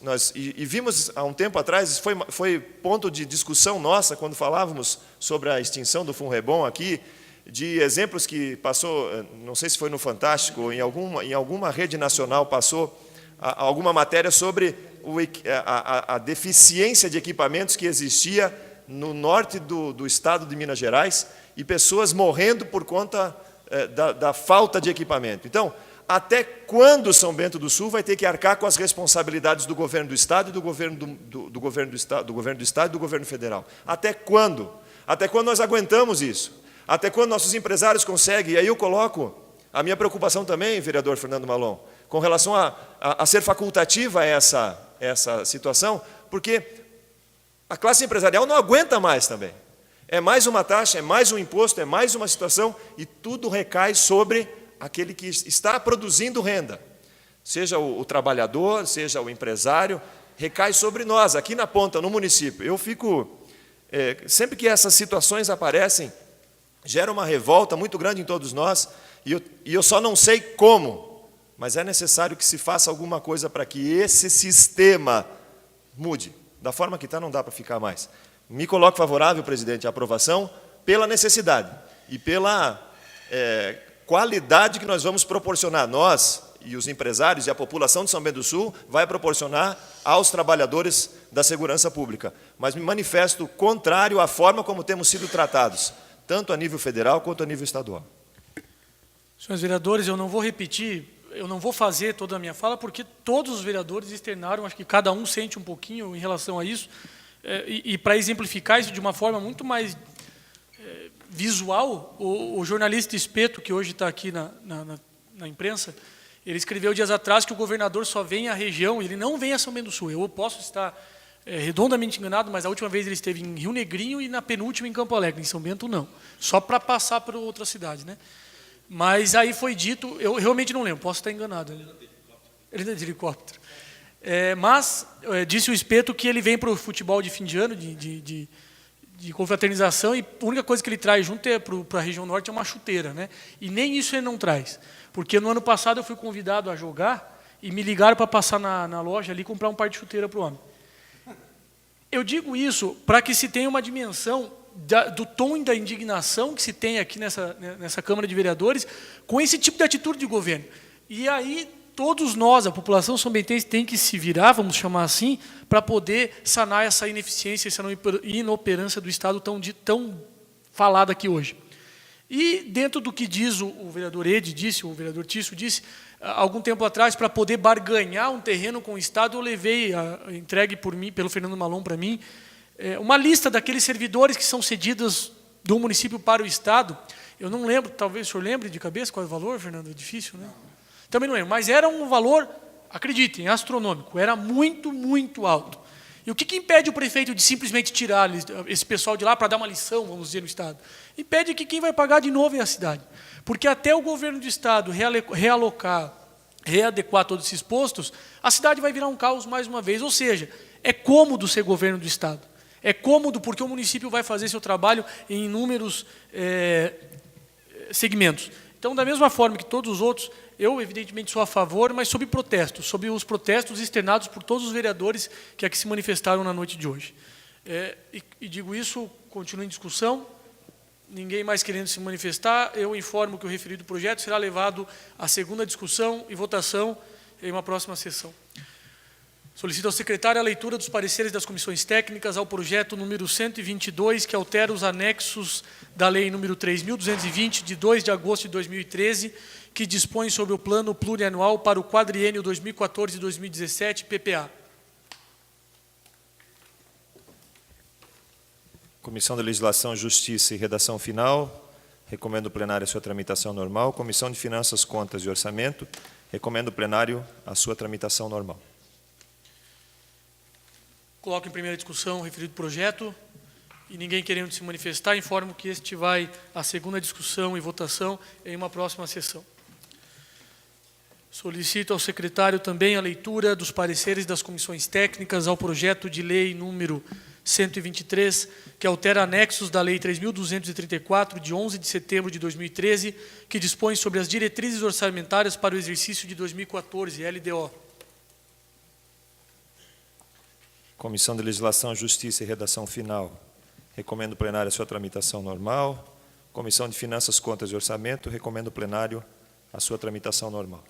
vimos há um tempo atrás, foi ponto de discussão nossa, quando falávamos sobre a extinção do FUNREBOM aqui, de exemplos que passou, não sei se foi no Fantástico, ou em alguma rede nacional passou alguma matéria sobre a deficiência de equipamentos que existia no norte do estado de Minas Gerais e pessoas morrendo por conta da falta de equipamento. Então, até quando São Bento do Sul vai ter que arcar com as responsabilidades do governo do Estado e do governo do governo do Estado e do governo federal? Até quando? Até quando nós aguentamos isso? Até quando nossos empresários conseguem? E aí eu coloco a minha preocupação também, vereador Fernando Malon, com relação a ser facultativa essa situação, porque a classe empresarial não aguenta mais também. É mais uma taxa, é mais um imposto, é mais uma situação, e tudo recai sobre aquele que está produzindo renda. Seja o trabalhador, seja o empresário, recai sobre nós, aqui na ponta, no município. Eu fico, sempre que essas situações aparecem, gera uma revolta muito grande em todos nós, e eu só não sei como, mas é necessário que se faça alguma coisa para que esse sistema mude. Da forma que está, não dá para ficar mais. Me coloco favorável, presidente, à aprovação, pela necessidade e pela qualidade que nós vamos proporcionar, nós e os empresários e a população de São Bento do Sul vai proporcionar aos trabalhadores da segurança pública. Mas me manifesto contrário à forma como temos sido tratados, tanto a nível federal quanto a nível estadual. Senhores vereadores, eu não vou repetir, eu não vou fazer toda a minha fala, porque todos os vereadores externaram, acho que cada um sente um pouquinho em relação a isso, e para exemplificar isso de uma forma muito mais visual, o jornalista Espeto, que hoje está aqui na imprensa, ele escreveu dias atrás que o governador só vem à região, ele não vem a São Bento do Sul. Eu posso estar redondamente enganado, mas a última vez ele esteve em Rio Negrinho e na penúltima em Campo Alegre, em São Bento não, só para passar para outra cidade, né? Mas aí foi dito, eu realmente não lembro, posso estar enganado. Ele anda de helicóptero. Mas disse o Espeto que ele vem para o futebol de fim de ano, de confraternização, e a única coisa que ele traz junto para a região norte é uma chuteira, né? E nem isso ele não traz, porque no ano passado eu fui convidado a jogar e me ligaram para passar na loja ali e comprar um par de chuteira para o homem. Eu digo isso para que se tenha uma dimensão do tom e da indignação que se tem aqui nessa Câmara de Vereadores com esse tipo de atitude de governo. E aí todos nós, a população são-bentense, tem que se virar, vamos chamar assim, para poder sanar essa ineficiência, essa inoperância do Estado tão falada aqui hoje. E dentro do que diz o vereador Ede disse, o vereador Tício disse, algum tempo atrás, para poder barganhar um terreno com o Estado, eu levei, entregue por mim, pelo Fernando Malon para mim, uma lista daqueles servidores que são cedidos do município para o Estado. Eu não lembro, talvez o senhor lembre de cabeça qual é o valor, Fernando? É difícil, né? Também não lembro, mas era um valor, acreditem, astronômico, era muito, muito alto. E o que impede o prefeito de simplesmente tirar esse pessoal de lá para dar uma lição, vamos dizer, no Estado? Impede que quem vai pagar de novo é a cidade. Porque até o governo do Estado realocar, readequar todos esses postos, a cidade vai virar um caos mais uma vez. Ou seja, é cômodo ser governo do Estado. É cômodo porque o município vai fazer seu trabalho em inúmeros segmentos. Então, da mesma forma que todos os outros, eu, evidentemente, sou a favor, mas sob protesto, sob os protestos externados por todos os vereadores que aqui se manifestaram na noite de hoje. E digo isso, continuo em discussão, ninguém mais querendo se manifestar, eu informo que o referido projeto será levado à segunda discussão e votação em uma próxima sessão. Solicito ao secretário a leitura dos pareceres das comissões técnicas ao projeto número 122, que altera os anexos da lei número 3.220, de 2 de agosto de 2013, que dispõe sobre o plano plurianual para o quadriênio 2014-2017, PPA. Comissão de Legislação, Justiça e Redação Final, recomendo o plenário a sua tramitação normal. Comissão de Finanças, Contas e Orçamento, recomendo o plenário a sua tramitação normal. Coloco em primeira discussão o referido projeto e ninguém querendo se manifestar, informo que este vai à segunda discussão e votação em uma próxima sessão. Solicito ao secretário também a leitura dos pareceres das comissões técnicas ao projeto de lei número 123, que altera anexos da lei 3.234, de 11 de setembro de 2013, que dispõe sobre as diretrizes orçamentárias para o exercício de 2014, LDO. Comissão de Legislação, Justiça e Redação Final, recomendo o plenário a sua tramitação normal. Comissão de Finanças, Contas e Orçamento, recomendo o plenário a sua tramitação normal.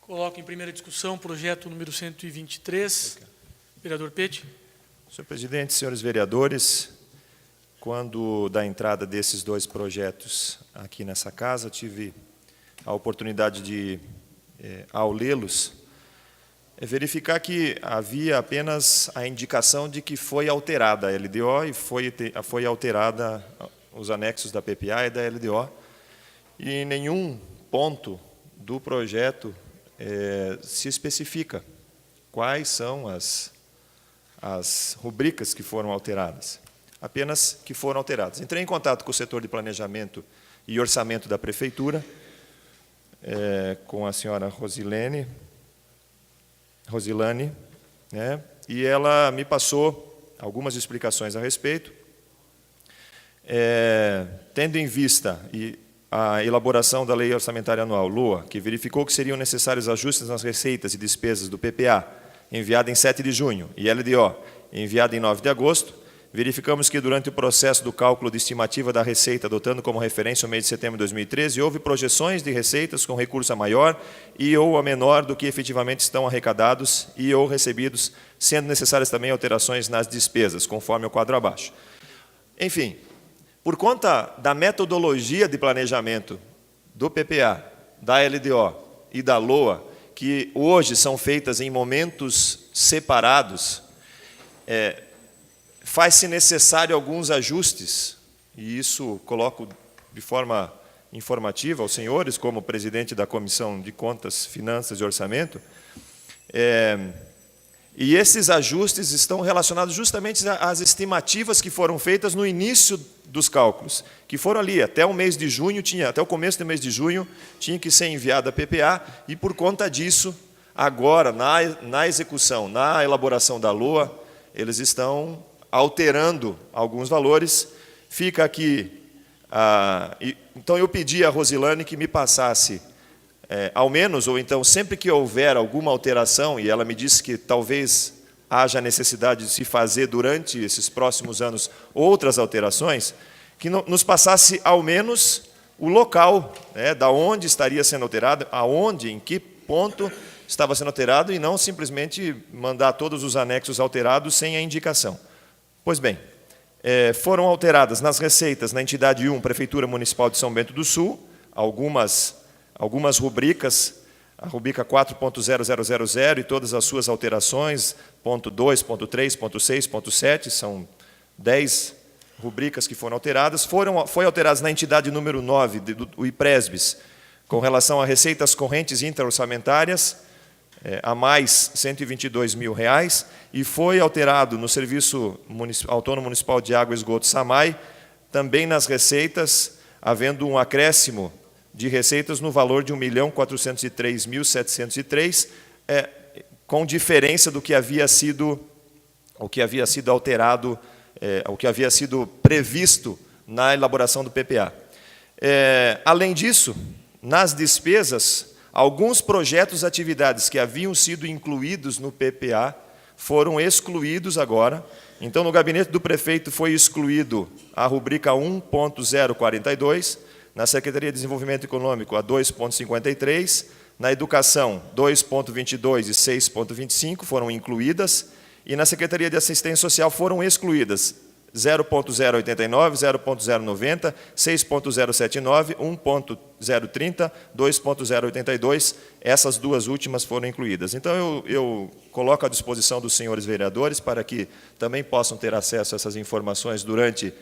Coloco em primeira discussão o projeto número 123. Vereador Pete. Senhor presidente, senhores vereadores, quando da entrada desses dois projetos aqui nessa casa, tive a oportunidade de, ao lê-los, verificar que havia apenas a indicação de que foi alterada a LDO e foi alterada os anexos da PPA e da LDO, e em nenhum ponto do projeto se especifica quais são as rubricas que foram alteradas, apenas que foram alteradas. Entrei em contato com o setor de planejamento e orçamento da Prefeitura, com a senhora Rosilane, né, e ela me passou algumas explicações a respeito, tendo em vista a elaboração da Lei Orçamentária Anual, LOA, que verificou que seriam necessários ajustes nas receitas e despesas do PPA, enviada em 7 de junho, e LDO, enviada em 9 de agosto, verificamos que durante o processo do cálculo de estimativa da receita, adotando como referência o mês de setembro de 2013, houve projeções de receitas com recurso a maior e ou a menor do que efetivamente estão arrecadados e ou recebidos, sendo necessárias também alterações nas despesas, conforme o quadro abaixo. Enfim, por conta da metodologia de planejamento do PPA, da LDO e da LOA, que hoje são feitas em momentos separados, faz-se necessário alguns ajustes, e isso coloco de forma informativa aos senhores, como presidente da Comissão de Contas, Finanças e Orçamento, e esses ajustes estão relacionados justamente às estimativas que foram feitas no início dos cálculos, que foram ali, até o mês de junho, até o começo do mês de junho, tinha que ser enviada a PPA, e por conta disso, agora, na execução, na elaboração da LOA, eles estão alterando alguns valores. Fica aqui, então eu pedi a Rosilane que me passasse, ao menos, ou então sempre que houver alguma alteração, e ela me disse que talvez haja necessidade de se fazer durante esses próximos anos outras alterações, que nos passasse ao menos o local, da onde estaria sendo alterado, aonde, em que ponto estava sendo alterado, e não simplesmente mandar todos os anexos alterados sem a indicação. Pois bem, foram alteradas nas receitas na entidade 1, Prefeitura Municipal de São Bento do Sul, algumas rubricas, a rubrica 4.0000 e todas as suas alterações, ponto 2, ponto 3, ponto 6, ponto 7, são 10 rubricas que foram alteradas. Foi alteradas na entidade número 9, do IPRESBIS, com relação a receitas correntes intra-orçamentárias, a mais R$122 mil, e foi alterado no Serviço Autônomo Municipal de Água e Esgoto, SAMAI, também nas receitas, havendo um acréscimo de receitas no valor de R$1.403.703, com diferença do que havia sido alterado, o que havia sido previsto na elaboração do PPA. Além disso, nas despesas, alguns projetos e atividades que haviam sido incluídos no PPA foram excluídos agora. Então, no gabinete do prefeito foi excluído a rubrica 1.042, na Secretaria de Desenvolvimento Econômico a 2.53, na Educação 2.22 e 6.25 foram incluídas, e na Secretaria de Assistência Social foram excluídas 0.089, 0.090, 6.079, 1.030, 2.082, essas duas últimas foram incluídas. Então, eu coloco à disposição dos senhores vereadores para que também possam ter acesso a essas informações durante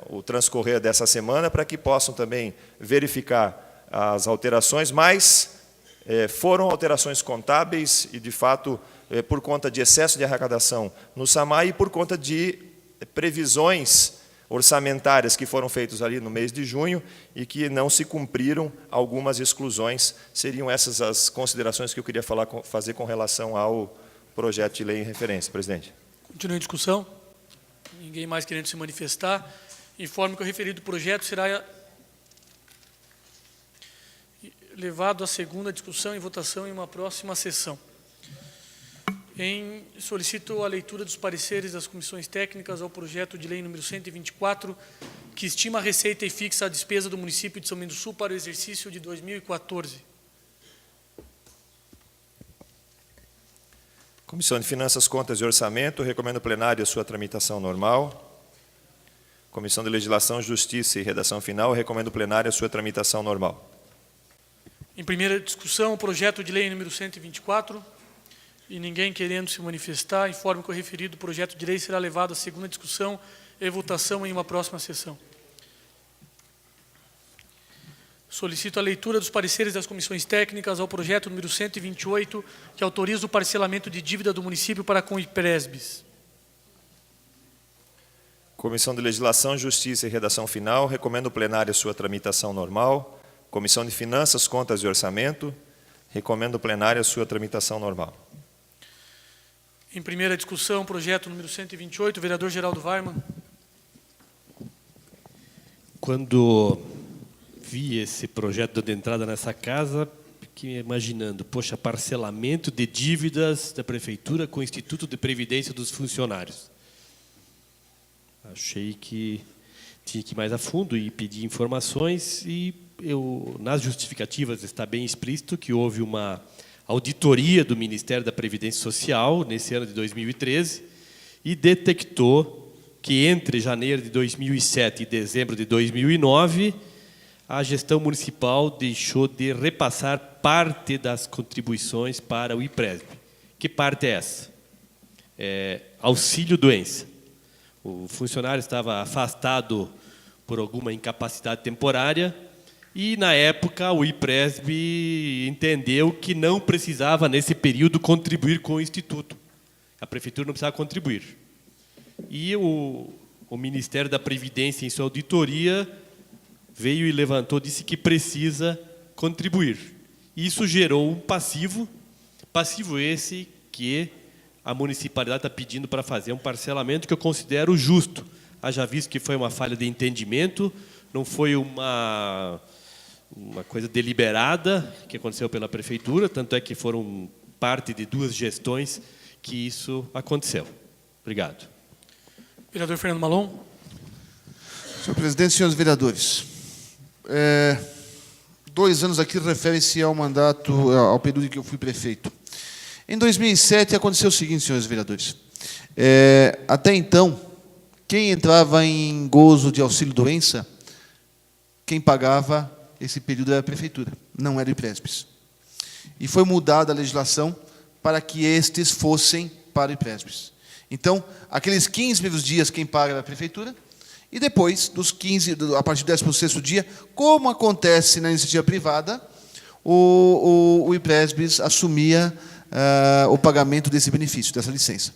o transcorrer dessa semana, para que possam também verificar as alterações, mas foram alterações contábeis e, de fato, por conta de excesso de arrecadação no SAMAI e por conta de previsões orçamentárias que foram feitas ali no mês de junho e que não se cumpriram algumas exclusões. Seriam essas as considerações que eu queria fazer com relação ao projeto de lei em referência, presidente. Continue a discussão. Ninguém mais querendo se manifestar. Informo que o referido projeto será levado à segunda discussão e votação em uma próxima sessão. Solicito a leitura dos pareceres das comissões técnicas ao projeto de lei número 124, que estima a receita e fixa a despesa do município de São Bento do Sul para o exercício de 2014. Comissão de Finanças, Contas e Orçamento, recomendo ao plenário a sua tramitação normal. Comissão de Legislação, Justiça e Redação Final, recomendo ao plenário a sua tramitação normal. Em primeira discussão, o projeto de lei número 124, e ninguém querendo se manifestar, informo que o referido projeto de lei será levado à segunda discussão e votação em uma próxima sessão. Solicito a leitura dos pareceres das comissões técnicas ao projeto número 128, que autoriza o parcelamento de dívida do município para com o IPRESBIS. Comissão de Legislação, Justiça e Redação Final, recomendo ao plenário a sua tramitação normal. Comissão de Finanças, Contas e Orçamento, recomendo ao plenário a sua tramitação normal. Em primeira discussão, projeto número 128, vereador Geraldo Weimann. Quando vi esse projeto de entrada nessa casa, fiquei imaginando, poxa, parcelamento de dívidas da prefeitura com o Instituto de Previdência dos Funcionários. Achei que tinha que ir mais a fundo e pedir informações, e nas justificativas está bem explícito que houve uma auditoria do Ministério da Previdência Social nesse ano de 2013 e detectou que entre janeiro de 2007 e dezembro de 2009 a gestão municipal deixou de repassar parte das contribuições para o IPRESB. Que parte é essa? Auxílio-doença. O funcionário estava afastado por alguma incapacidade temporária e, na época, o IPRESB entendeu que não precisava, nesse período, contribuir com o Instituto. A prefeitura não precisava contribuir. E o Ministério da Previdência, em sua auditoria, veio e levantou, disse que precisa contribuir. Isso gerou um passivo esse que a municipalidade está pedindo para fazer um parcelamento que eu considero justo. Haja visto que foi uma falha de entendimento, não foi uma coisa deliberada que aconteceu pela prefeitura, tanto é que foram parte de 2 gestões que isso aconteceu. Obrigado. Vereador Fernando Malon. Senhor presidente, senhores vereadores, 2 anos aqui referem-se ao mandato, ao período em que eu fui prefeito. Em 2007 aconteceu o seguinte, senhores vereadores. Até então, quem entrava em gozo de auxílio-doença, quem pagava esse período era a prefeitura, não era o IPRESBIS. E foi mudada a legislação para que estes fossem para o IPRESBIS. Então, aqueles 15 primeiros dias, quem paga era a prefeitura, e depois, dos 15, a partir do 16º dia, como acontece na iniciativa privada, o IPRESBIS assumia o pagamento desse benefício, dessa licença.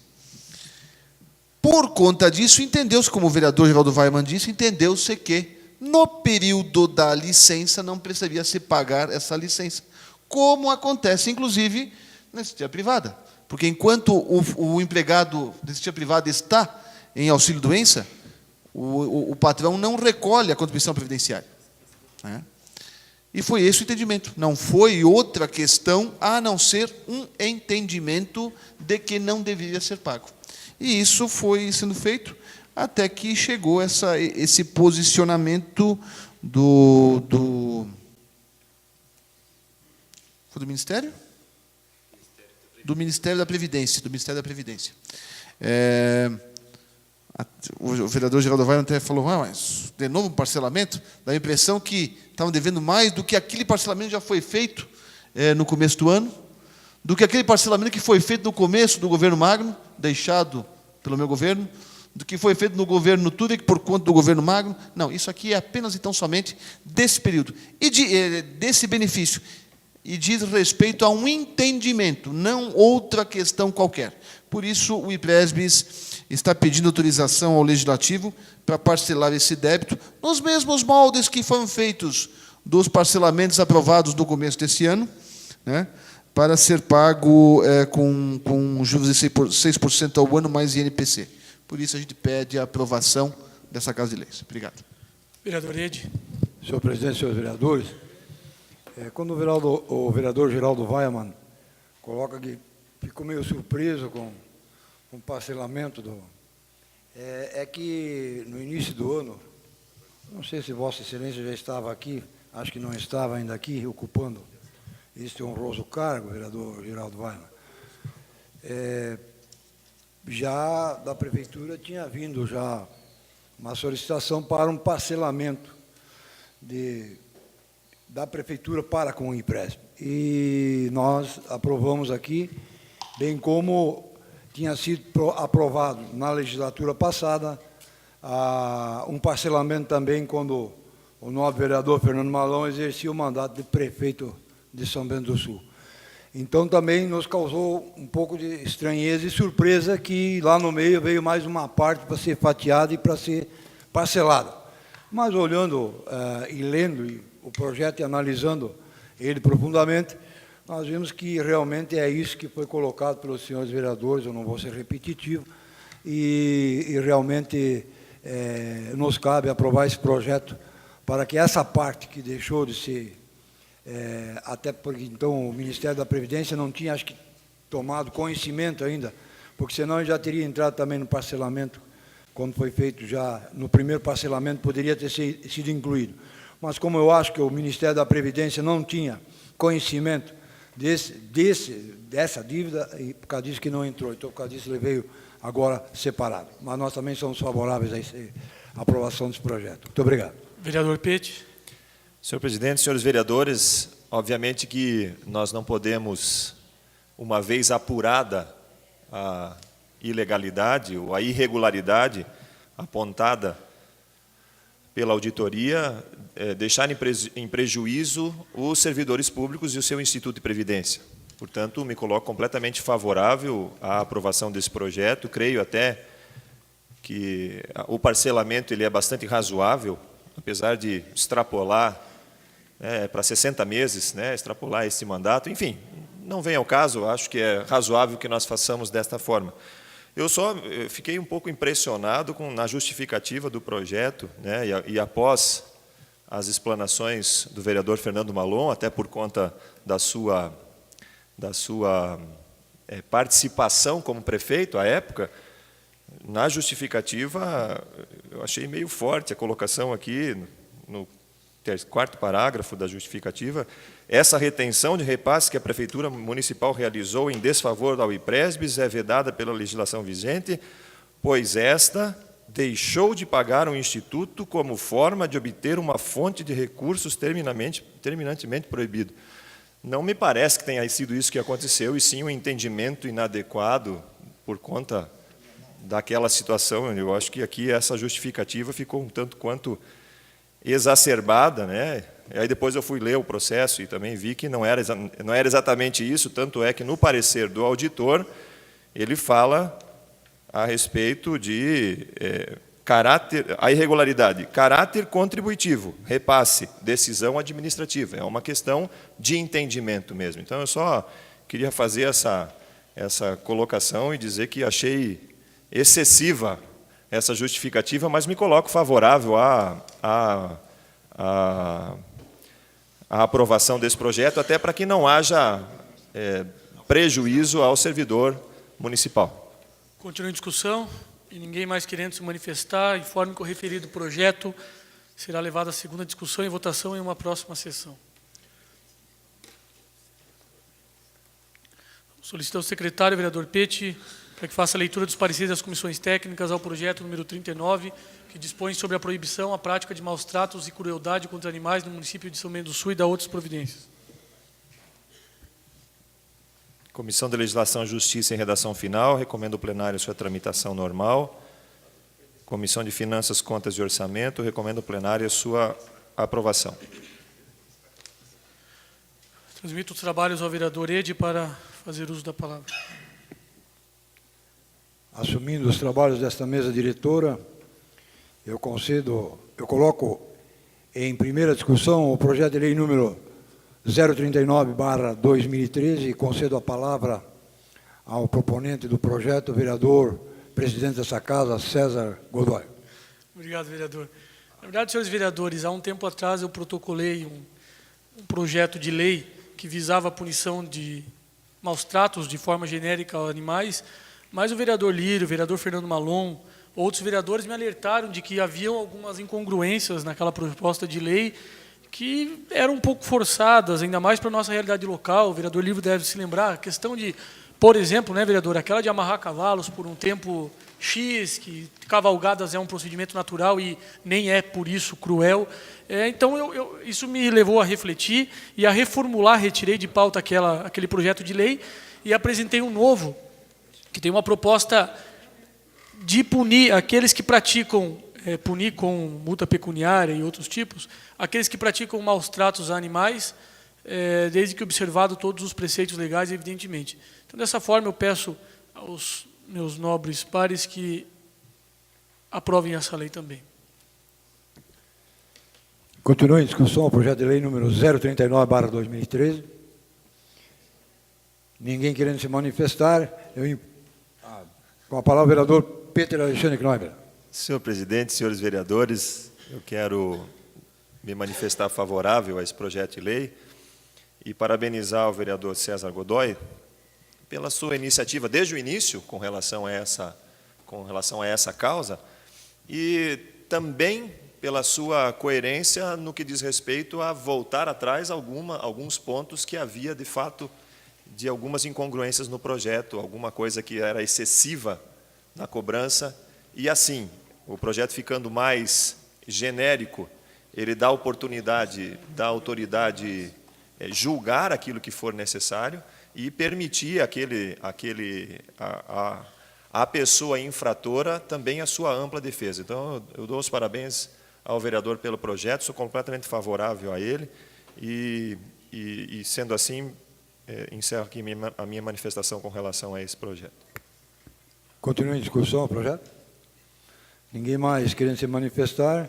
Por conta disso, entendeu-se, como o vereador Geraldo Weimann disse, entendeu-se que, no período da licença, não precisaria se pagar essa licença, como acontece, inclusive, na iniciativa privada. Porque, enquanto o empregado da iniciativa privada está em auxílio-doença, o patrão não recolhe a contribuição previdenciária. E foi esse o entendimento. Não foi outra questão, a não ser um entendimento de que não deveria ser pago. E isso foi sendo feito até que chegou esse posicionamento do Ministério? Do Ministério da Previdência. O vereador Geraldo Weimann até falou, mas de novo parcelamento? Dá a impressão que estavam devendo mais do que aquele parcelamento já foi feito no começo do ano, do que aquele parcelamento que foi feito no começo do governo Magno, deixado pelo meu governo, do que foi feito no governo Turek por conta do governo Magno. Não, isso aqui é apenas, então, somente desse período, e desse benefício, e diz respeito a um entendimento, não outra questão qualquer. Por isso, o IPRESBIS está pedindo autorização ao Legislativo para parcelar esse débito nos mesmos moldes que foram feitos dos parcelamentos aprovados no começo desse ano, para ser pago com juros de 6% ao ano mais INPC. Por isso, a gente pede a aprovação dessa Casa de Leis. Obrigado. Vereador Ede. Senhor presidente, senhores vereadores, quando o vereador Geraldo Weimann coloca que ficou meio surpreso com o parcelamento é que no início do ano, não sei se Vossa Excelência já estava aqui, acho que não estava ainda aqui, ocupando este honroso cargo, vereador Geraldo Weimann. já da Prefeitura tinha vindo já uma solicitação para um parcelamento da Prefeitura para com o IPRESP. E nós aprovamos aqui, bem como tinha sido aprovado na legislatura passada, um parcelamento também quando o novo vereador Fernando Malão exercia o mandato de prefeito de São Bento do Sul. Então, também nos causou um pouco de estranheza e surpresa que lá no meio veio mais uma parte para ser fatiada e para ser parcelada. Mas, olhando e lendo o projeto e analisando ele profundamente, nós vimos que realmente é isso que foi colocado pelos senhores vereadores, eu não vou ser repetitivo, e realmente nos cabe aprovar esse projeto para que essa parte que deixou de ser, até porque então o Ministério da Previdência não tinha, acho que, tomado conhecimento ainda, porque senão ele já teria entrado também no parcelamento, quando foi feito já no primeiro parcelamento, poderia ter sido incluído. Mas como eu acho que o Ministério da Previdência não tinha conhecimento dessa dívida, e por causa disso que não entrou, então por causa disso ele veio agora separado. Mas nós também somos favoráveis à aprovação desse projeto. Muito obrigado. Vereador Pete. Senhor presidente, senhores vereadores, obviamente que nós não podemos, uma vez apurada a ilegalidade ou a irregularidade apontada pela auditoria, deixar em prejuízo os servidores públicos e o seu Instituto de Previdência. Portanto, me coloco completamente favorável à aprovação desse projeto. Creio até que o parcelamento ele é bastante razoável, apesar de extrapolar para 60 meses, extrapolar esse mandato. Enfim, não vem ao caso, acho que é razoável que nós façamos desta forma. Eu só fiquei um pouco impressionado na justificativa do projeto, e após as explanações do vereador Fernando Malon, até por conta da sua participação como prefeito à época, na justificativa eu achei meio forte a colocação aqui, no quarto parágrafo da justificativa, essa retenção de repasse que a Prefeitura Municipal realizou em desfavor da UIPRESBIS é vedada pela legislação vigente, pois esta deixou de pagar ao Instituto como forma de obter uma fonte de recursos terminantemente proibido. Não me parece que tenha sido isso que aconteceu, e sim um entendimento inadequado por conta daquela situação. Eu acho que aqui essa justificativa ficou um tanto quanto exacerbada, Aí depois eu fui ler o processo e também vi que não era exatamente isso, tanto é que no parecer do auditor ele fala a respeito de a irregularidade, caráter contributivo, repasse, decisão administrativa. É uma questão de entendimento mesmo. Então eu só queria fazer essa colocação e dizer que achei excessiva essa justificativa, mas me coloco favorável à aprovação desse projeto, até para que não haja prejuízo ao servidor municipal. Continua em discussão, e ninguém mais querendo se manifestar, informe que o referido projeto será levado à segunda discussão e votação em uma próxima sessão. Solicito ao secretário, vereador Pete, para que faça a leitura dos pareceres das comissões técnicas ao projeto número 39, que dispõe sobre a proibição, a prática de maus tratos e crueldade contra animais no município de São Bento do Sul e da outras providências. Comissão de Legislação, Justiça e Redação Final, recomendo ao plenário sua tramitação normal. Comissão de Finanças, Contas e Orçamento, recomendo ao plenário a sua aprovação. Transmito os trabalhos ao vereador Ede para fazer uso da palavra. Assumindo os trabalhos desta mesa diretora, eu coloco em primeira discussão o projeto de lei número 039/2013 e concedo a palavra ao proponente do projeto, o vereador, presidente dessa casa, César Godoy. Obrigado, vereador. Na verdade, senhores vereadores, há um tempo atrás eu protocolei um projeto de lei que visava a punição de maus tratos de forma genérica a animais, mas o vereador Lírio, o vereador Fernando Malon, outros vereadores me alertaram de que haviam algumas incongruências naquela proposta de lei que eram um pouco forçadas, ainda mais para a nossa realidade local. O vereador Lírio deve se lembrar, a questão de Por exemplo, né, vereador, aquela de amarrar cavalos por um tempo X, que cavalgadas é um procedimento natural e nem é por isso cruel. Então, isso me levou a refletir e a reformular, retirei de pauta aquele projeto de lei e apresentei um novo, que tem uma proposta de punir aqueles que praticam, punir com multa pecuniária e outros tipos, aqueles que praticam maus tratos a animais, desde que observado todos os preceitos legais, evidentemente. Então, dessa forma, eu peço aos meus nobres pares que aprovem essa lei também. Continua em discussão o projeto de lei número 039/2013. Ninguém querendo se manifestar. Com a palavra o vereador Peter Alexandre Knoiber. Senhor presidente, senhores vereadores, eu quero me manifestar favorável a esse projeto de lei e parabenizar o vereador César Godoy pela sua iniciativa desde o início com relação a essa causa e também pela sua coerência no que diz respeito a voltar atrás alguns pontos que havia, de fato, de algumas incongruências no projeto, alguma coisa que era excessiva na cobrança, e assim, o projeto ficando mais genérico, ele dá oportunidade da autoridade julgar aquilo que for necessário e permitir a pessoa infratora também a sua ampla defesa. Então, eu dou os parabéns ao vereador pelo projeto, sou completamente favorável a ele e sendo assim, encerro aqui a minha manifestação com relação a esse projeto. Continua em discussão o projeto? Ninguém mais querendo se manifestar.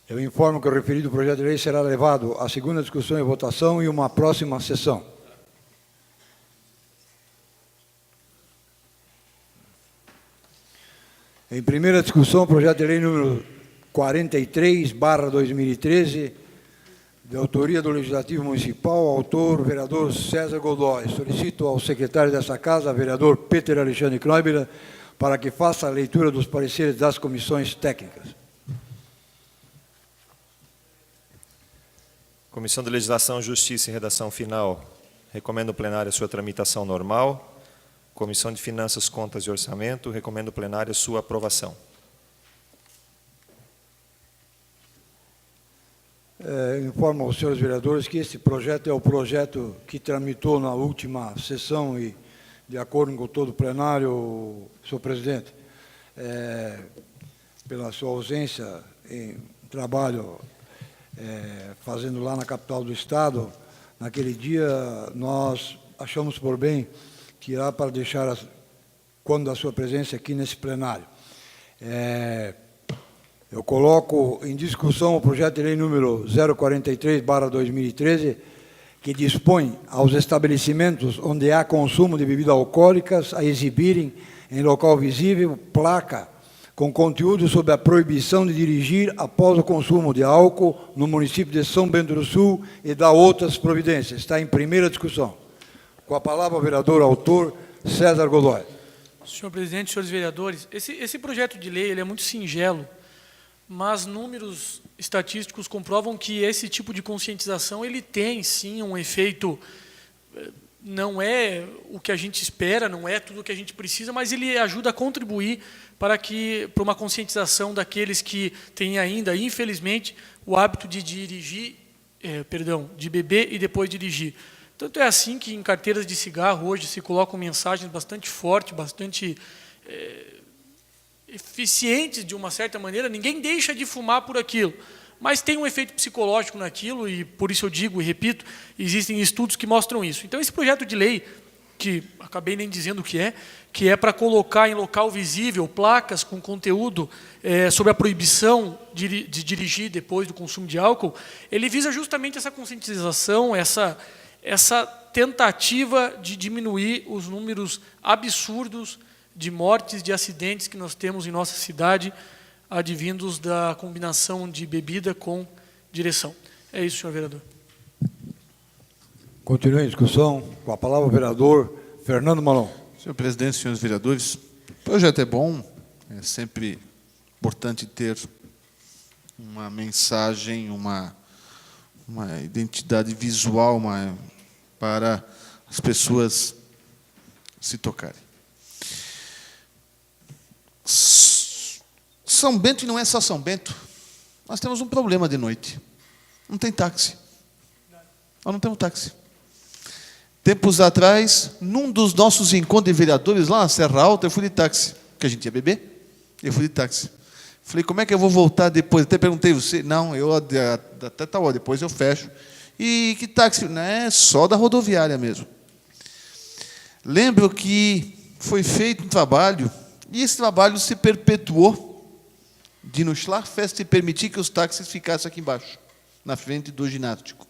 Eu informo que o referido projeto de lei será levado à segunda discussão e votação em uma próxima sessão. Em primeira discussão, o projeto de lei número 43/2013, de autoria do Legislativo Municipal, autor, vereador César Godoy. Solicito ao secretário dessa casa, vereador Peter Alexandre Knoiber, para que faça a leitura dos pareceres das comissões técnicas. Comissão de Legislação, Justiça e Redação Final. Recomendo ao plenário a sua tramitação normal. Comissão de Finanças, Contas e Orçamento. Recomendo ao plenário a sua aprovação. Informo aos senhores vereadores que esse projeto é o projeto que tramitou na última sessão e, de acordo com todo o plenário, senhor presidente, pela sua ausência em trabalho fazendo lá na capital do Estado, naquele dia nós achamos por bem tirar para deixar, quando da sua presença aqui nesse plenário. Eu coloco em discussão o projeto de lei número 043/2013, que dispõe aos estabelecimentos onde há consumo de bebidas alcoólicas a exibirem em local visível placa com conteúdo sobre a proibição de dirigir após o consumo de álcool no município de São Bento do Sul e da outras providências. Está em primeira discussão. Com a palavra o vereador autor César Godoy. Senhor presidente, senhores vereadores, esse projeto de lei ele é muito singelo, mas números estatísticos comprovam que esse tipo de conscientização ele tem, sim, um efeito, não é o que a gente espera, não é tudo o que a gente precisa, mas ele ajuda a contribuir para uma conscientização daqueles que têm ainda, infelizmente, o hábito de dirigir, de beber e depois dirigir. Tanto é assim que em carteiras de cigarro hoje se colocam mensagens bastante fortes, bastante eficientes de uma certa maneira. Ninguém deixa de fumar por aquilo, mas tem um efeito psicológico naquilo e por isso eu digo e repito, existem estudos que mostram isso. Então esse projeto de lei, que acabei nem dizendo o que é para colocar em local visível placas com conteúdo sobre a proibição de dirigir depois do consumo de álcool, ele visa justamente essa conscientização, essa tentativa de diminuir os números absurdos de mortes, de acidentes que nós temos em nossa cidade, advindos da combinação de bebida com direção. É isso, senhor vereador. Continua em discussão. Com a palavra o vereador Fernando Malon. Senhor presidente, senhores vereadores, o projeto é bom, é sempre importante ter uma mensagem, uma identidade visual para as pessoas se tocarem. São Bento, e não é só São Bento, nós temos um problema de noite. Não tem táxi. Nós não temos táxi. Tempos atrás, num dos nossos encontros de vereadores lá na Serra Alta, eu fui de táxi, porque a gente ia beber, eu fui de táxi. Falei, como é que eu vou voltar depois? Até perguntei você, não, eu até tal hora, depois eu fecho. E que táxi? Não, é só da rodoviária mesmo. Lembro que foi feito um trabalho, e esse trabalho se perpetuou de no Schlagfest e permitir que os táxis ficassem aqui embaixo, na frente do ginástico.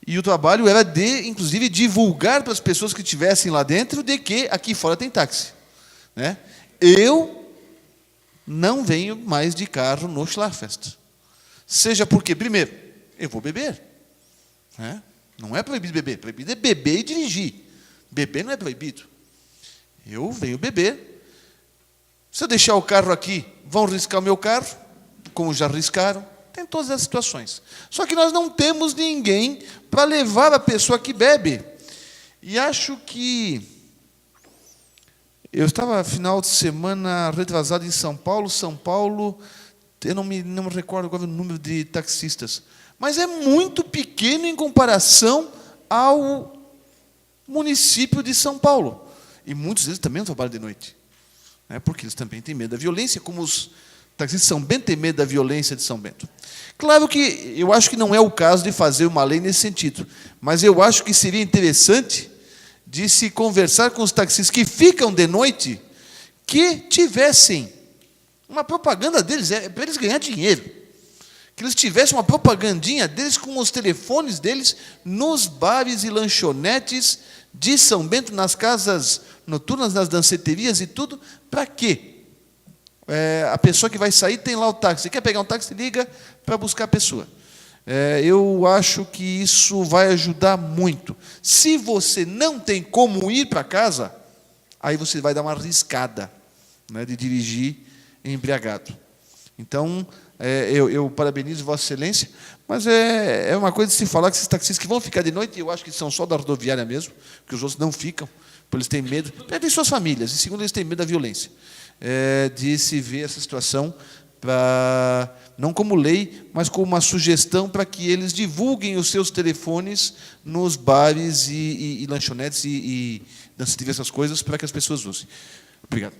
E o trabalho era de, inclusive, divulgar para as pessoas que estivessem lá dentro de que aqui fora tem táxi. Né? Eu não venho mais de carro no Schlagfest. Seja porque, primeiro, eu vou beber. Né? Não é proibido beber. Proibido é beber e dirigir. Beber não é proibido. Eu venho beber. Se eu deixar o carro aqui, vão riscar o meu carro, como já riscaram. Tem todas as situações. Só que nós não temos ninguém para levar a pessoa que bebe. E acho que... Eu estava, final de semana, retrasado em São Paulo. São Paulo, eu não me recordo qual é o número de taxistas. Mas é muito pequeno em comparação ao município de São Paulo. E muitos deles também não trabalham de noite. Né? Porque eles também têm medo da violência, como os taxistas de São Bento têm medo da violência de São Bento. Claro que eu acho que não é o caso de fazer uma lei nesse sentido, mas eu acho que seria interessante de se conversar com os taxistas que ficam de noite, que tivessem uma propaganda deles, para eles ganhar dinheiro, que eles tivessem uma propagandinha deles com os telefones deles nos bares e lanchonetes de São Bento, nas casas noturnas, nas danceterias e tudo. Para quê? A pessoa que vai sair tem lá o táxi. Quer pegar um táxi, liga para buscar a pessoa. Eu acho que isso vai ajudar muito. Se você não tem como ir para casa, aí você vai dar uma arriscada, né, de dirigir embriagado. Então, eu parabenizo Vossa Excelência, mas é uma coisa de se falar que esses taxistas que vão ficar de noite, eu acho que são só da rodoviária mesmo, porque os outros não ficam, porque eles têm medo, tem suas famílias, e segundo, eles têm medo da violência. De se ver essa situação, não como lei, mas como uma sugestão para que eles divulguem os seus telefones nos bares e lanchonetes e danceterias, essas coisas, para que as pessoas usem. Obrigado.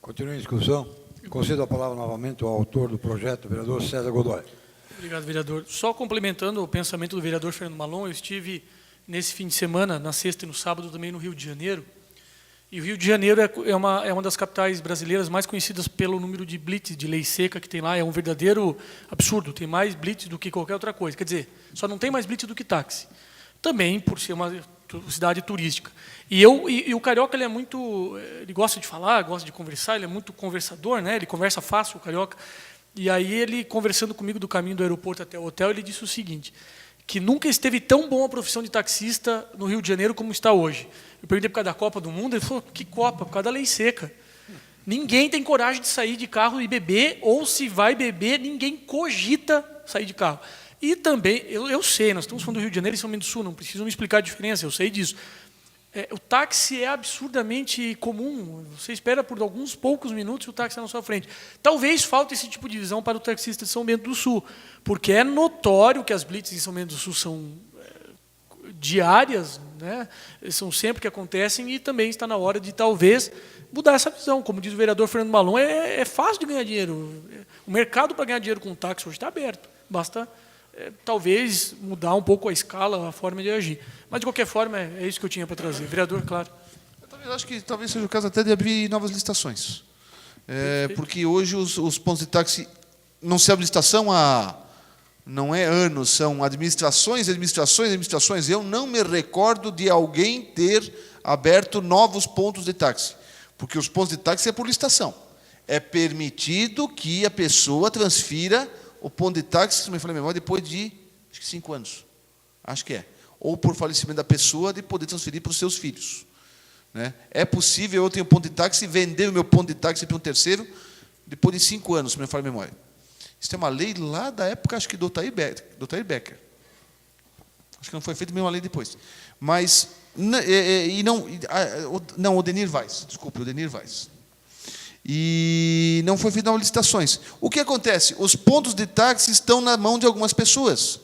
Continua a discussão. Concedo a palavra novamente ao autor do projeto, o vereador César Godoy. Obrigado, vereador. Só complementando o pensamento do vereador Fernando Malon, eu estive nesse fim de semana, na sexta e no sábado, também no Rio de Janeiro. E o Rio de Janeiro é uma das capitais brasileiras mais conhecidas pelo número de blitz, de lei seca que tem lá. É um verdadeiro absurdo. Tem mais blitz do que qualquer outra coisa. Quer dizer, só não tem mais blitz do que táxi. Também por ser uma cidade turística. E o carioca, ele é muito... Ele gosta de falar, gosta de conversar, ele é muito conversador, né? Ele conversa fácil, o carioca. E aí ele, conversando comigo do caminho do aeroporto até o hotel, ele disse o seguinte, que nunca esteve tão bom a profissão de taxista no Rio de Janeiro como está hoje. Eu perguntei por causa da Copa do Mundo, ele falou, que Copa? Por causa da lei seca. Ninguém tem coragem de sair de carro e beber, ou se vai beber, ninguém cogita sair de carro. E também, eu sei, nós estamos falando do Rio de Janeiro e São Bento do Sul, não precisam me explicar a diferença, eu sei disso. O táxi é absurdamente comum, você espera por alguns poucos minutos e o táxi está na sua frente. Talvez falte esse tipo de visão para o taxista de São Bento do Sul, porque é notório que as blitz em São Bento do Sul são diárias, né? São sempre que acontecem, e também está na hora de, talvez, mudar essa visão. Como diz o vereador Fernando Malon, é fácil de ganhar dinheiro. O mercado para ganhar dinheiro com táxi hoje está aberto. Basta, talvez, mudar um pouco a escala, a forma de agir. Mas, de qualquer forma, é isso que eu tinha para trazer. Vereador, claro. Eu acho que talvez seja o caso até de abrir novas licitações. Porque hoje os pontos de táxi não se abre licitação há... Não é anos, são administrações. Eu não me recordo de alguém ter aberto novos pontos de táxi, porque os pontos de táxi é por licitação. É permitido que a pessoa transfira o ponto de táxi, se não me falha a memória, depois de 5 anos. Acho que é. Ou por falecimento da pessoa, de poder transferir para os seus filhos. Né? É possível eu ter um ponto de táxi e vender o meu ponto de táxi para um terceiro depois de 5 anos, se não me falha a memória. Isso é uma lei lá da época, acho que do Otair Becker. Acho que não foi feita nenhuma lei depois. Mas Não, o Denir Vaz, desculpe, o Denir Vaz. E não foi feita licitações. O que acontece? Os pontos de táxi estão na mão de algumas pessoas.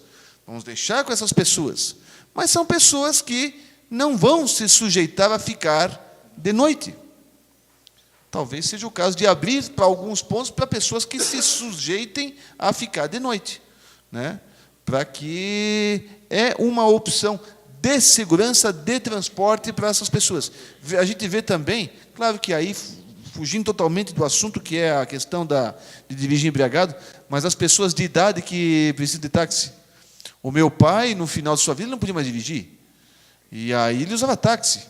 Vamos deixar com essas pessoas. Mas são pessoas que não vão se sujeitar a ficar de noite. Talvez seja o caso de abrir para alguns pontos para pessoas que se sujeitem a ficar de noite, né? Para que é uma opção de segurança, de transporte para essas pessoas. A gente vê também, claro que aí, fugindo totalmente do assunto, que é a questão de dirigir embriagado, mas as pessoas de idade que precisam de táxi. O meu pai, no final de sua vida, não podia mais dirigir. E aí ele usava táxi,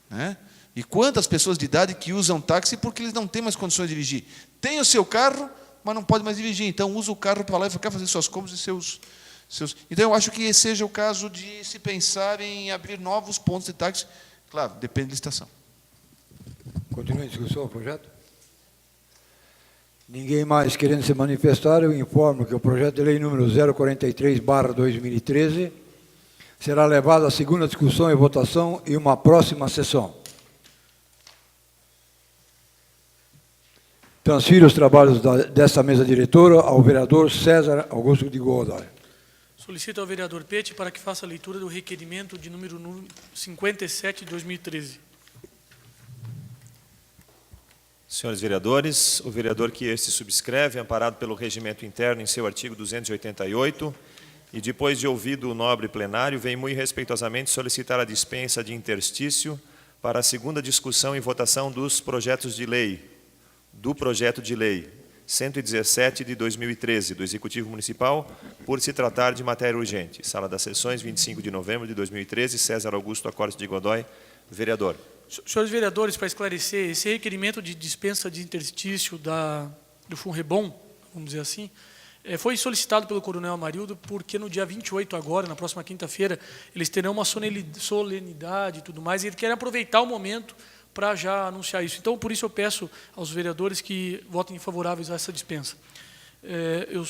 né? E quantas pessoas de idade que usam táxi porque eles não têm mais condições de dirigir? Tem o seu carro, mas não pode mais dirigir. Então, usa o carro para lá e ficar fazer suas compras e seus... Então, eu acho que seja o caso de se pensar em abrir novos pontos de táxi. Claro, depende da licitação. Continua a discussão do projeto? Ninguém mais querendo se manifestar, eu informo que o projeto de lei número 043/2013 será levado à segunda discussão e votação em uma próxima sessão. Transfiro os trabalhos desta mesa diretora ao vereador César Augusto de Godoy. Solicito ao vereador Pete para que faça a leitura do requerimento de número 57 de 2013. Senhores vereadores, o vereador que este subscreve, amparado pelo regimento interno em seu artigo 288, e depois de ouvido o nobre plenário, vem muito respeitosamente solicitar a dispensa de interstício para a segunda discussão e votação dos projetos de lei, do projeto de lei 117 de 2013, do Executivo Municipal, por se tratar de matéria urgente. Sala das Sessões, 25 de novembro de 2013, César Augusto Acorte de Godoy, vereador. Senhores vereadores, para esclarecer, esse requerimento de dispensa de interstício do FUNREBOM, vamos dizer assim, foi solicitado pelo Coronel Amarildo porque no dia 28 agora, na próxima quinta-feira, eles terão uma solenidade e tudo mais, e eles querem aproveitar o momento para já anunciar isso. Então, por isso eu peço aos vereadores que votem favoráveis a essa dispensa. Eu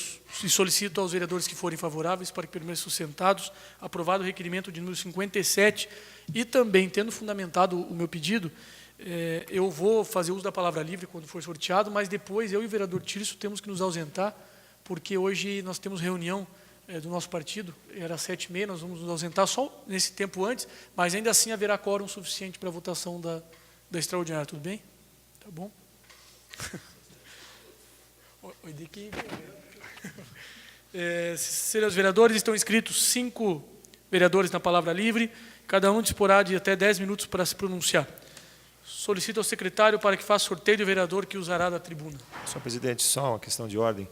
solicito aos vereadores que forem favoráveis para que permaneçam sentados, aprovado o requerimento de número 57, e também, tendo fundamentado o meu pedido, eu vou fazer uso da palavra livre quando for sorteado, mas depois eu e o vereador Tirso temos que nos ausentar, porque hoje nós temos reunião do nosso partido, era 7h30, nós vamos nos ausentar só nesse tempo antes, mas ainda assim haverá quórum suficiente para a votação da extraordinária, tudo bem? Tá bom? Senhores vereadores, estão inscritos 5 vereadores na palavra livre, cada um disporá de até 10 minutos para se pronunciar. Solicito ao secretário para que faça sorteio do vereador que usará da tribuna. Senhor presidente, só uma questão de ordem.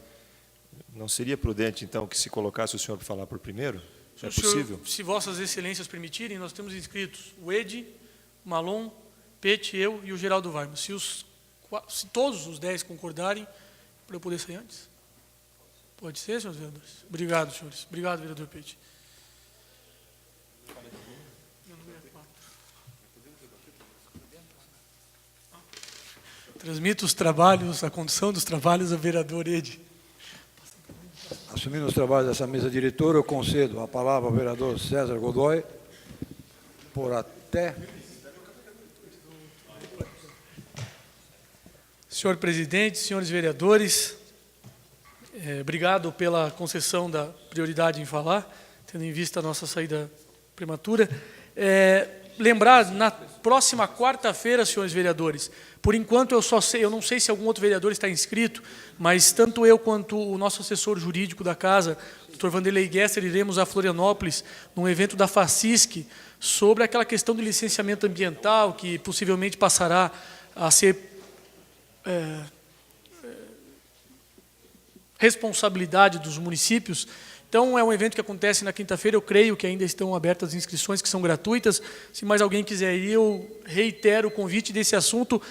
Não seria prudente, então, que se colocasse o senhor para falar por primeiro? É possível? Se vossas excelências permitirem, nós temos inscritos o Edi, Malon, Pete, eu e o Geraldo Vargas. Se todos os 10 concordarem, para eu poder sair antes? Pode ser, senhores vereadores? Obrigado, senhores. Obrigado, vereador Pete. Transmito os trabalhos, a condução dos trabalhos ao vereador Edi. Assumindo os trabalhos dessa mesa diretora, eu concedo a palavra ao vereador César Godoy por até... Senhor presidente, senhores vereadores, obrigado pela concessão da prioridade em falar, tendo em vista a nossa saída prematura. Lembrar, na próxima quarta-feira, senhores vereadores, por enquanto eu não sei se algum outro vereador está inscrito, mas tanto eu quanto o nosso assessor jurídico da casa, Dr. Vanderlei Gesser, iremos a Florianópolis, num evento da FACISC, sobre aquela questão do licenciamento ambiental, que possivelmente passará a ser responsabilidade dos municípios. Então, é um evento que acontece na quinta-feira, eu creio que ainda estão abertas as inscrições, que são gratuitas. Se mais alguém quiser ir, eu reitero o convite desse assunto,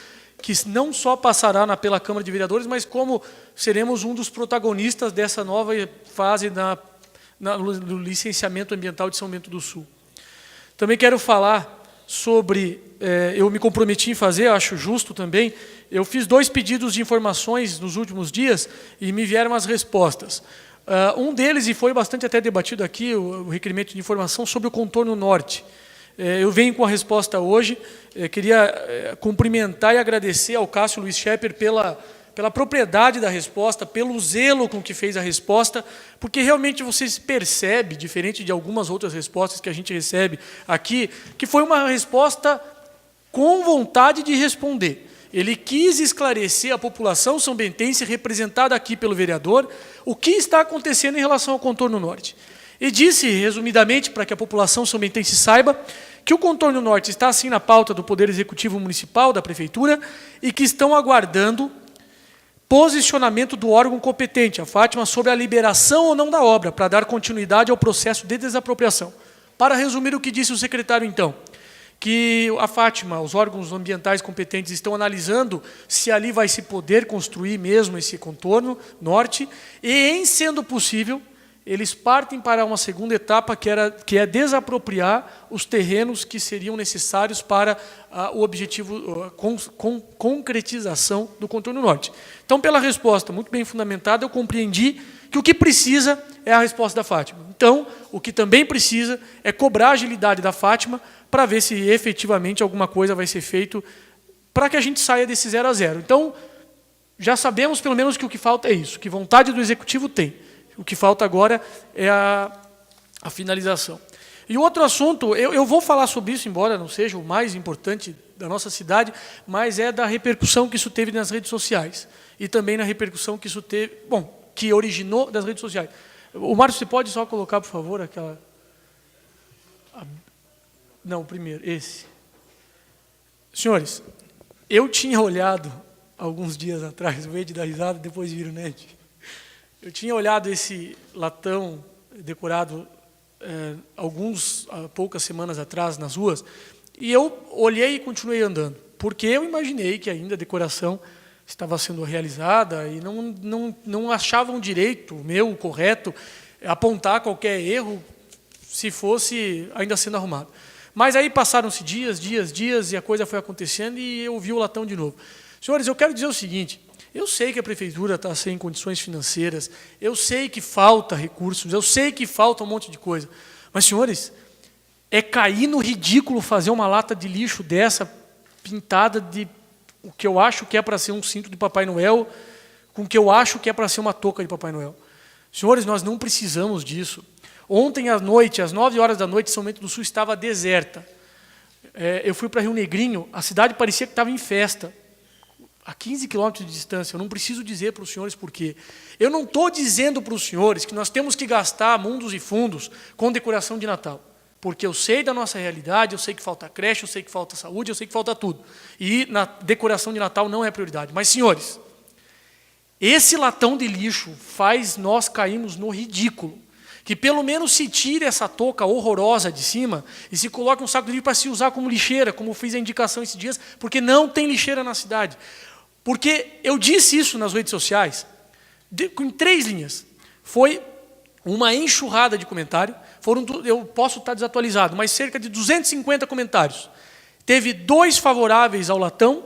que não só passará pela Câmara de Vereadores, mas como seremos um dos protagonistas dessa nova fase do licenciamento ambiental de São Bento do Sul. Também quero falar sobre, eu me comprometi em fazer, acho justo também, eu fiz 2 pedidos de informações nos últimos dias e me vieram as respostas. Um deles, e foi bastante até debatido aqui, o requerimento de informação sobre o contorno norte. Eu venho com a resposta hoje. Queria cumprimentar e agradecer ao Cássio Luiz Schepper pela propriedade da resposta, pelo zelo com que fez a resposta, porque realmente você se percebe, diferente de algumas outras respostas que a gente recebe aqui, que foi uma resposta com vontade de responder. Ele quis esclarecer à população são-bentense, representada aqui pelo vereador, o que está acontecendo em relação ao contorno norte. E disse, resumidamente, para que a população são-bentense saiba, que o contorno norte está assim na pauta do Poder Executivo Municipal, da Prefeitura, e que estão aguardando posicionamento do órgão competente, a Fátima, sobre a liberação ou não da obra, para dar continuidade ao processo de desapropriação. Para resumir o que disse o secretário, então, que a Fátima, os órgãos ambientais competentes estão analisando se ali vai se poder construir mesmo esse contorno norte, e, em sendo possível, eles partem para uma segunda etapa, que é desapropriar os terrenos que seriam necessários para o objetivo, concretização do contorno norte. Então, pela resposta muito bem fundamentada, eu compreendi que o que precisa é a resposta da Fátima. Então, o que também precisa é cobrar a agilidade da Fátima para ver se efetivamente alguma coisa vai ser feito para que a gente saia desse 0 a 0. Então, já sabemos pelo menos que o que falta é isso, que vontade do Executivo tem. O que falta agora é a finalização. E o outro assunto, eu vou falar sobre isso, embora não seja o mais importante da nossa cidade, mas é da repercussão que isso teve nas redes sociais. E também na repercussão que isso teve, que originou das redes sociais. O Márcio, você pode só colocar, por favor, aquela... Não, o primeiro, esse. Senhores, eu tinha olhado, alguns dias atrás, o Ed da risada, depois vira o net. Eu tinha olhado esse latão decorado poucas semanas atrás nas ruas, e eu olhei e continuei andando, porque eu imaginei que ainda a decoração estava sendo realizada e não achavam direito, meu, correto, apontar qualquer erro se fosse ainda sendo arrumado. Mas aí passaram-se dias, e a coisa foi acontecendo e eu vi o latão de novo. Senhores, eu quero dizer o seguinte: eu sei que a Prefeitura está sem condições financeiras, eu sei que falta recursos, eu sei que falta um monte de coisa. Mas, senhores, é cair no ridículo fazer uma lata de lixo dessa, pintada de o que eu acho que é para ser um cinto de Papai Noel, com o que eu acho que é para ser uma touca de Papai Noel. Senhores, nós não precisamos disso. Ontem à noite, às 9 horas da noite, São Bento do Sul estava deserta. Eu fui para Rio Negrinho, a cidade parecia que estava em festa. A 15 quilômetros de distância, eu não preciso dizer para os senhores por quê. Eu não estou dizendo para os senhores que nós temos que gastar mundos e fundos com decoração de Natal, porque eu sei da nossa realidade, eu sei que falta creche, eu sei que falta saúde, eu sei que falta tudo. E na decoração de Natal não é prioridade. Mas, senhores, esse latão de lixo faz nós cairmos no ridículo. Que pelo menos se tire essa touca horrorosa de cima e se coloque um saco de lixo para se usar como lixeira, como fiz a indicação esses dias, porque não tem lixeira na cidade. Porque eu disse isso nas redes sociais, em 3 linhas. Foi uma enxurrada de comentários, eu posso estar desatualizado, mas cerca de 250 comentários. Teve 2 favoráveis ao latão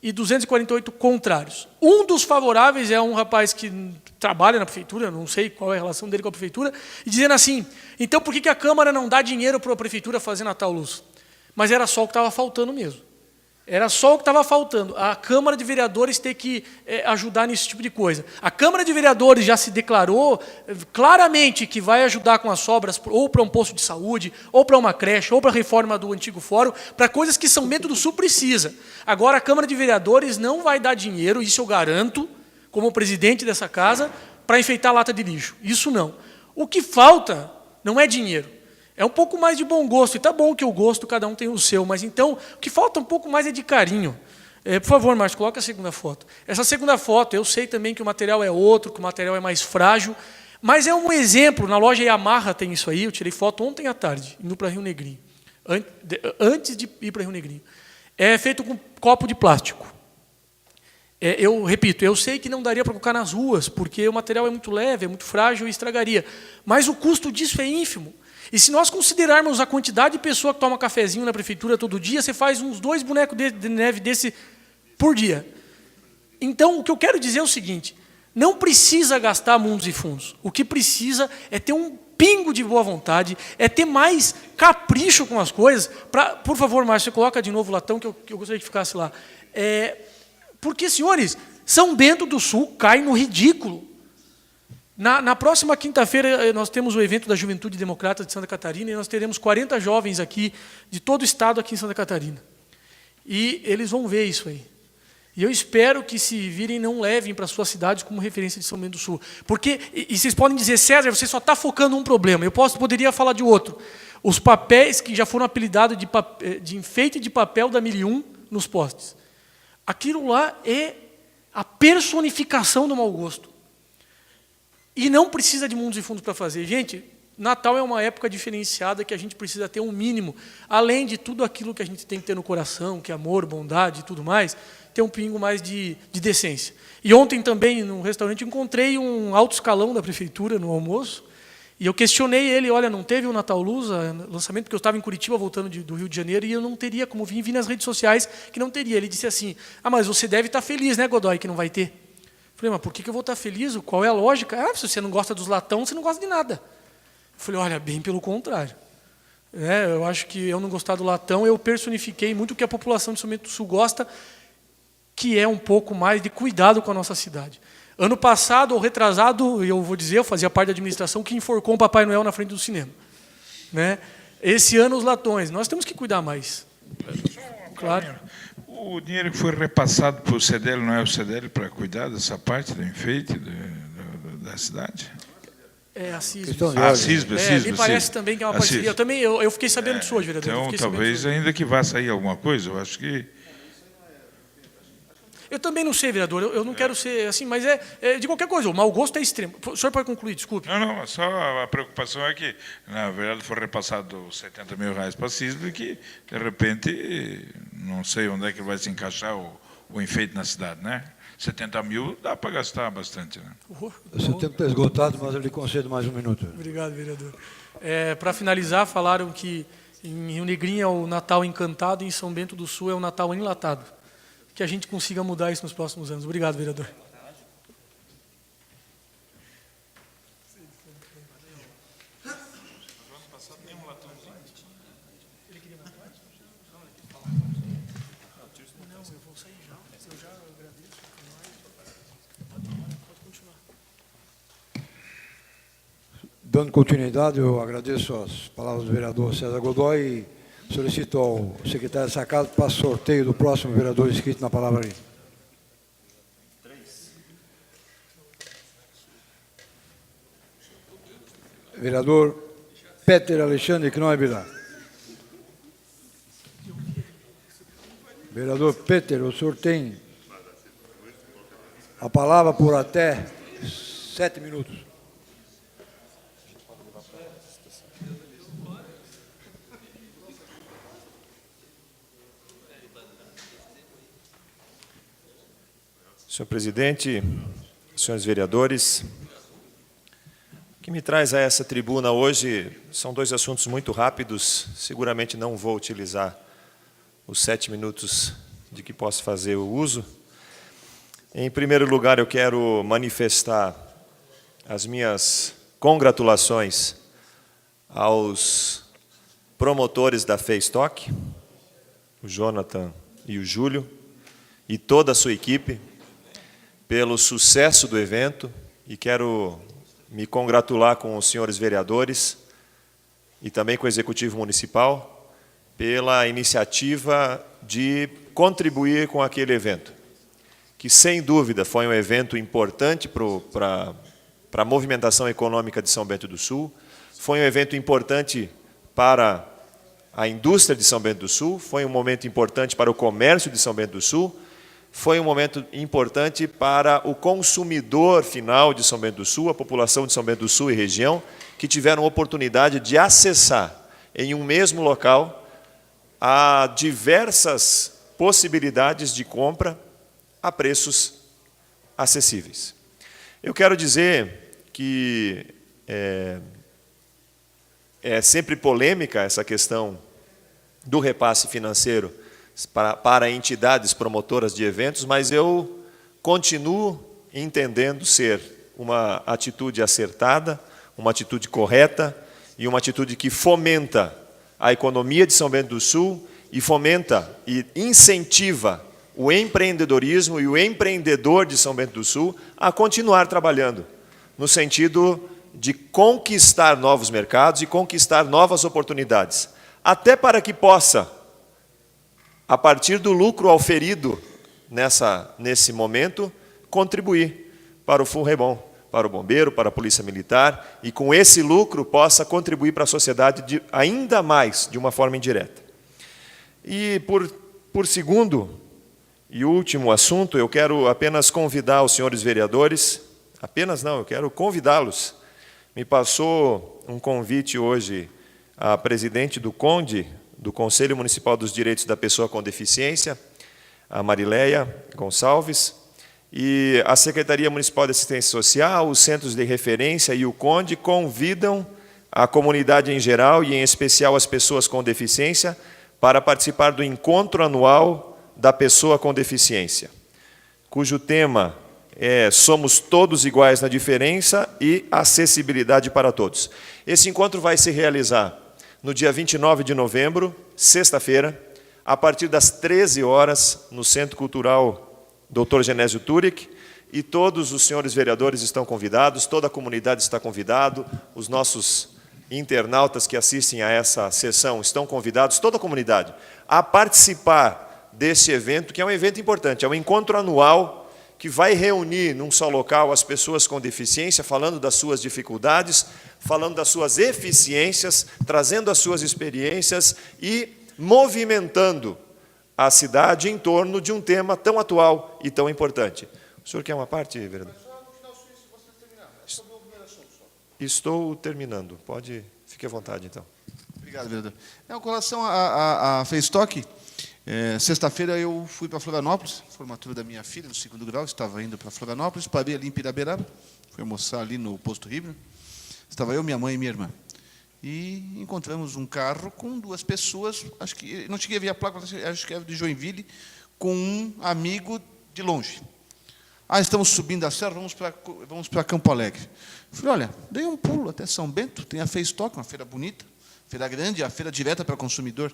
e 248 contrários. Um dos favoráveis é um rapaz que trabalha na prefeitura, não sei qual é a relação dele com a prefeitura, e dizendo assim: então por que a Câmara não dá dinheiro para a prefeitura fazer Natal Luz? Mas era só o que estava faltando mesmo. Era só o que estava faltando. A Câmara de Vereadores ter que ajudar nesse tipo de coisa. A Câmara de Vereadores já se declarou claramente que vai ajudar com as obras, ou para um posto de saúde, ou para uma creche, ou para a reforma do antigo fórum, para coisas que São Bento do Sul precisa. Agora, a Câmara de Vereadores não vai dar dinheiro, isso eu garanto, como presidente dessa casa, para enfeitar a lata de lixo. Isso não. O que falta não é dinheiro. É um pouco mais de bom gosto, e está bom que o gosto, cada um tem o seu, mas então, o que falta um pouco mais é de carinho. Por favor, Márcio, coloca a segunda foto. Essa segunda foto, eu sei também que o material é outro, que o material é mais frágil, mas é um exemplo, na loja Yamaha tem isso aí, eu tirei foto ontem à tarde, indo para Rio Negrinho, antes de ir para Rio Negrinho. É feito com copo de plástico. Eu repito, eu sei que não daria para colocar nas ruas, porque o material é muito leve, é muito frágil e estragaria, mas o custo disso é ínfimo. E se nós considerarmos a quantidade de pessoa que toma cafezinho na prefeitura todo dia, você faz uns 2 bonecos de neve desse por dia. Então, o que eu quero dizer é o seguinte: não precisa gastar mundos e fundos. O que precisa é ter pingo de boa vontade, é ter mais capricho com as coisas. Por favor, Márcio, você coloca de novo o latão, que eu gostaria que ficasse lá. Porque, senhores, São Bento do Sul cai no ridículo. Na próxima quinta-feira, nós temos o evento da Juventude Democrata de Santa Catarina, e nós teremos 40 jovens aqui, de todo o estado aqui em Santa Catarina. E eles vão ver isso aí. E eu espero que, se virem, não levem para suas cidades como referência de São Bento do Sul. Porque, e vocês podem dizer, César, você só está focando um problema. Eu poderia falar de outro. Os papéis que já foram apelidados de enfeite de papel da 1001 nos postes. Aquilo lá é a personificação do mau gosto. E não precisa de mundos e fundos para fazer. Gente, Natal é uma época diferenciada que a gente precisa ter um mínimo, além de tudo aquilo que a gente tem que ter no coração, que é amor, bondade e tudo mais, ter um pingo mais de decência. E ontem também, no restaurante, encontrei um alto escalão da prefeitura no almoço, e eu questionei ele, olha, não teve o Natal Luz, lançamento, porque eu estava em Curitiba, voltando do Rio de Janeiro, e eu não teria, como vi nas redes sociais, que não teria. Ele disse assim, mas você deve estar feliz, né, Godoy, que não vai ter? Eu falei, mas por que eu vou estar feliz? Qual é a lógica? Se você não gosta dos latão, você não gosta de nada. Eu falei, olha, bem pelo contrário. Eu acho que eu não gostar do latão, eu personifiquei muito o que a população de São Bento do Sul gosta, que é um pouco mais de cuidado com a nossa cidade. Ano passado, ou retrasado, eu vou dizer, eu fazia parte da administração que enforcou um Papai Noel na frente do cinema. Esse ano, os latões. Nós temos que cuidar mais. Claro. O dinheiro que foi repassado para o CDL não é o CDL para cuidar dessa parte do enfeite da cidade? É a CISB. Me parece também que é uma parceria. Eu fiquei sabendo disso hoje, vereador. Então, talvez ainda que vá sair alguma coisa, eu acho que... Eu também não sei, vereador, eu não quero ser assim, mas de qualquer coisa, o mau gosto é extremo. O senhor pode concluir, desculpe. Não, só a preocupação é que, na verdade, foi repassado 70 mil reais para a CISB, que, de repente, não sei onde é que vai se encaixar o enfeite na cidade, né? 70 mil dá para gastar bastante, né? O seu tempo está esgotado, mas eu lhe concedo mais um minuto. Obrigado, vereador. Para finalizar, falaram que em Rio Negrinho é o Natal encantado e em São Bento do Sul é o Natal enlatado. Que a gente consiga mudar isso nos próximos anos. Obrigado, vereador. Dando continuidade, eu agradeço as palavras do vereador César Godoy e solicito ao secretário dessa casa para sorteio do próximo vereador inscrito na palavra aí. Vereador Peter Alexandre Knoibila. Vereador Peter, o senhor tem a palavra por até 7 minutos. Senhor presidente, senhores vereadores, o que me traz a essa tribuna hoje são dois assuntos muito rápidos, seguramente não vou utilizar os 7 minutos de que posso fazer o uso. Em primeiro lugar, eu quero manifestar as minhas congratulações aos promotores da FEISTOC, o Jonathan e o Júlio, e toda a sua equipe, pelo sucesso do evento, e quero me congratular com os senhores vereadores e também com o Executivo Municipal pela iniciativa de contribuir com aquele evento, que sem dúvida foi um evento importante para a movimentação econômica de São Bento do Sul, foi um evento importante para a indústria de São Bento do Sul, foi um momento importante para o comércio de São Bento do Sul, foi um momento importante para o consumidor final de São Bento do Sul, a população de São Bento do Sul e região, que tiveram oportunidade de acessar em um mesmo local a diversas possibilidades de compra a preços acessíveis. Eu quero dizer que é sempre polêmica essa questão do repasse financeiro para entidades promotoras de eventos, mas eu continuo entendendo ser uma atitude acertada, uma atitude correta e uma atitude que fomenta a economia de São Bento do Sul e fomenta e incentiva o empreendedorismo e o empreendedor de São Bento do Sul a continuar trabalhando, no sentido de conquistar novos mercados e conquistar novas oportunidades, até para que possa, a partir do lucro auferido nesse momento, contribuir para o FUNREBOM, para o bombeiro, para a polícia militar, e com esse lucro possa contribuir para a sociedade ainda mais, de uma forma indireta. E por segundo e último assunto, eu quero apenas convidar os senhores vereadores, apenas não, eu quero convidá-los. Me passou um convite hoje a presidente do CONDE, do Conselho Municipal dos Direitos da Pessoa com Deficiência, a Marileia Gonçalves, e a Secretaria Municipal de Assistência Social, os centros de referência e o CONDE convidam a comunidade em geral e, em especial, as pessoas com deficiência para participar do encontro anual da pessoa com deficiência, cujo tema é Somos Todos Iguais na Diferença e Acessibilidade para Todos. Esse encontro vai se realizar no dia 29 de novembro, sexta-feira, a partir das 13 horas, no Centro Cultural Dr. Genésio Turek, e todos os senhores vereadores estão convidados, toda a comunidade está convidada, os nossos internautas que assistem a essa sessão estão convidados, toda a comunidade, a participar desse evento, que é um evento importante, é um encontro anual que vai reunir num só local as pessoas com deficiência, falando das suas dificuldades, falando das suas eficiências, trazendo as suas experiências e movimentando a cidade em torno de um tema tão atual e tão importante. O senhor quer uma parte, vereador? Estou terminando. Pode, fique à vontade, então. Obrigado, vereador. Com relação a FaceTalk, sexta-feira eu fui para Florianópolis, formatura da minha filha, no 2º grau, estava indo para Florianópolis, parei ali em Piraberaba, fui almoçar ali no posto Ribeiro, estava eu, minha mãe e minha irmã. E encontramos um carro com 2 pessoas, acho que não cheguei a ver a placa, acho que era de Joinville, com um amigo de longe. Estamos subindo a serra, vamos para Campo Alegre. Falei, olha, dei um pulo até São Bento, tem a FaceTalk, uma feira bonita, feira grande, a feira direta para consumidor.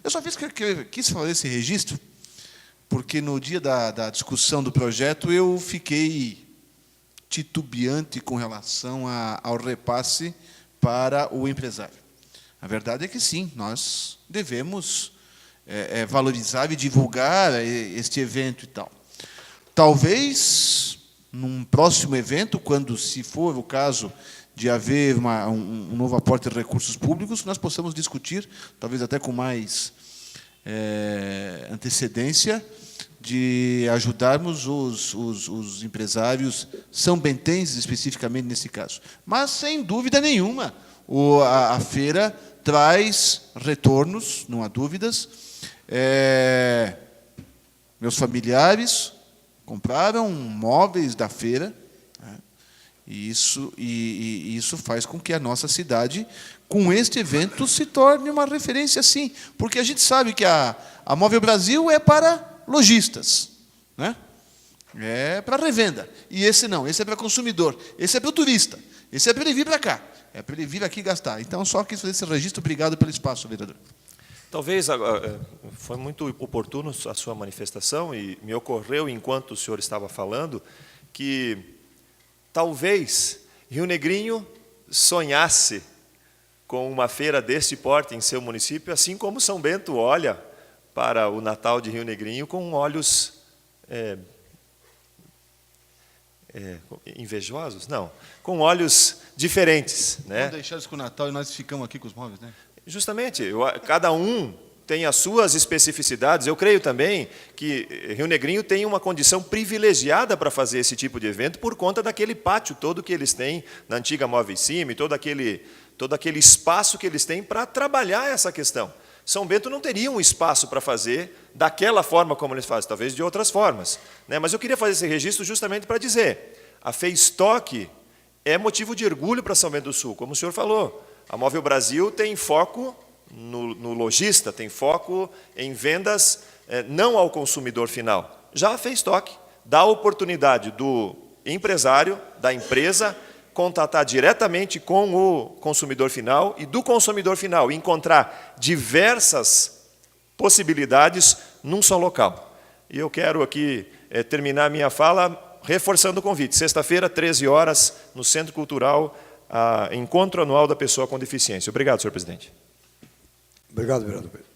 Eu só quis fazer esse registro, porque no dia da discussão do projeto eu fiquei titubeante com relação ao repasse para o empresário. A verdade é que sim, nós devemos valorizar e divulgar este evento e tal. Talvez, num próximo evento, quando, se for o caso de haver um novo aporte de recursos públicos, nós possamos discutir, talvez até com mais antecedência, de ajudarmos os empresários são-bentenses, especificamente nesse caso. Mas, sem dúvida nenhuma, a feira traz retornos, não há dúvidas. Meus familiares compraram móveis da feira, e isso faz com que a nossa cidade, com este evento, se torne uma referência, sim. Porque a gente sabe que a Móvel Brasil é para lojistas, né? É para revenda. E esse não, esse é para consumidor, esse é para o turista, esse é para ele vir para cá, é para ele vir aqui gastar. Então, só quis fazer esse registro. Obrigado pelo espaço, vereador. Talvez, foi muito oportuno a sua manifestação, e me ocorreu, enquanto o senhor estava falando, que talvez Rio Negrinho sonhasse com uma feira deste porte em seu município, assim como São Bento olha para o Natal de Rio Negrinho com olhos invejosos? Não, com olhos diferentes, né? Vamos deixar isso com o Natal e nós ficamos aqui com os móveis, né? Justamente, cada um tem as suas especificidades. Eu creio também que Rio Negrinho tem uma condição privilegiada para fazer esse tipo de evento por conta daquele pátio todo que eles têm na antiga Móveis Cime, todo aquele espaço que eles têm para trabalhar essa questão. São Bento não teria um espaço para fazer daquela forma como eles fazem, talvez de outras formas, né? Mas eu queria fazer esse registro justamente para dizer, a FaceTalk é motivo de orgulho para São Bento do Sul, como o senhor falou. A Móvel Brasil tem foco no lojista, tem foco em vendas não ao consumidor final. Já a FaceTalk dá a oportunidade do empresário, da empresa, contatar diretamente com o consumidor final e do consumidor final encontrar diversas possibilidades num só local. E eu quero aqui terminar a minha fala reforçando o convite. Sexta-feira, 13 horas, no Centro Cultural, Encontro Anual da Pessoa com Deficiência. Obrigado, senhor presidente. Obrigado, vereador Pedro.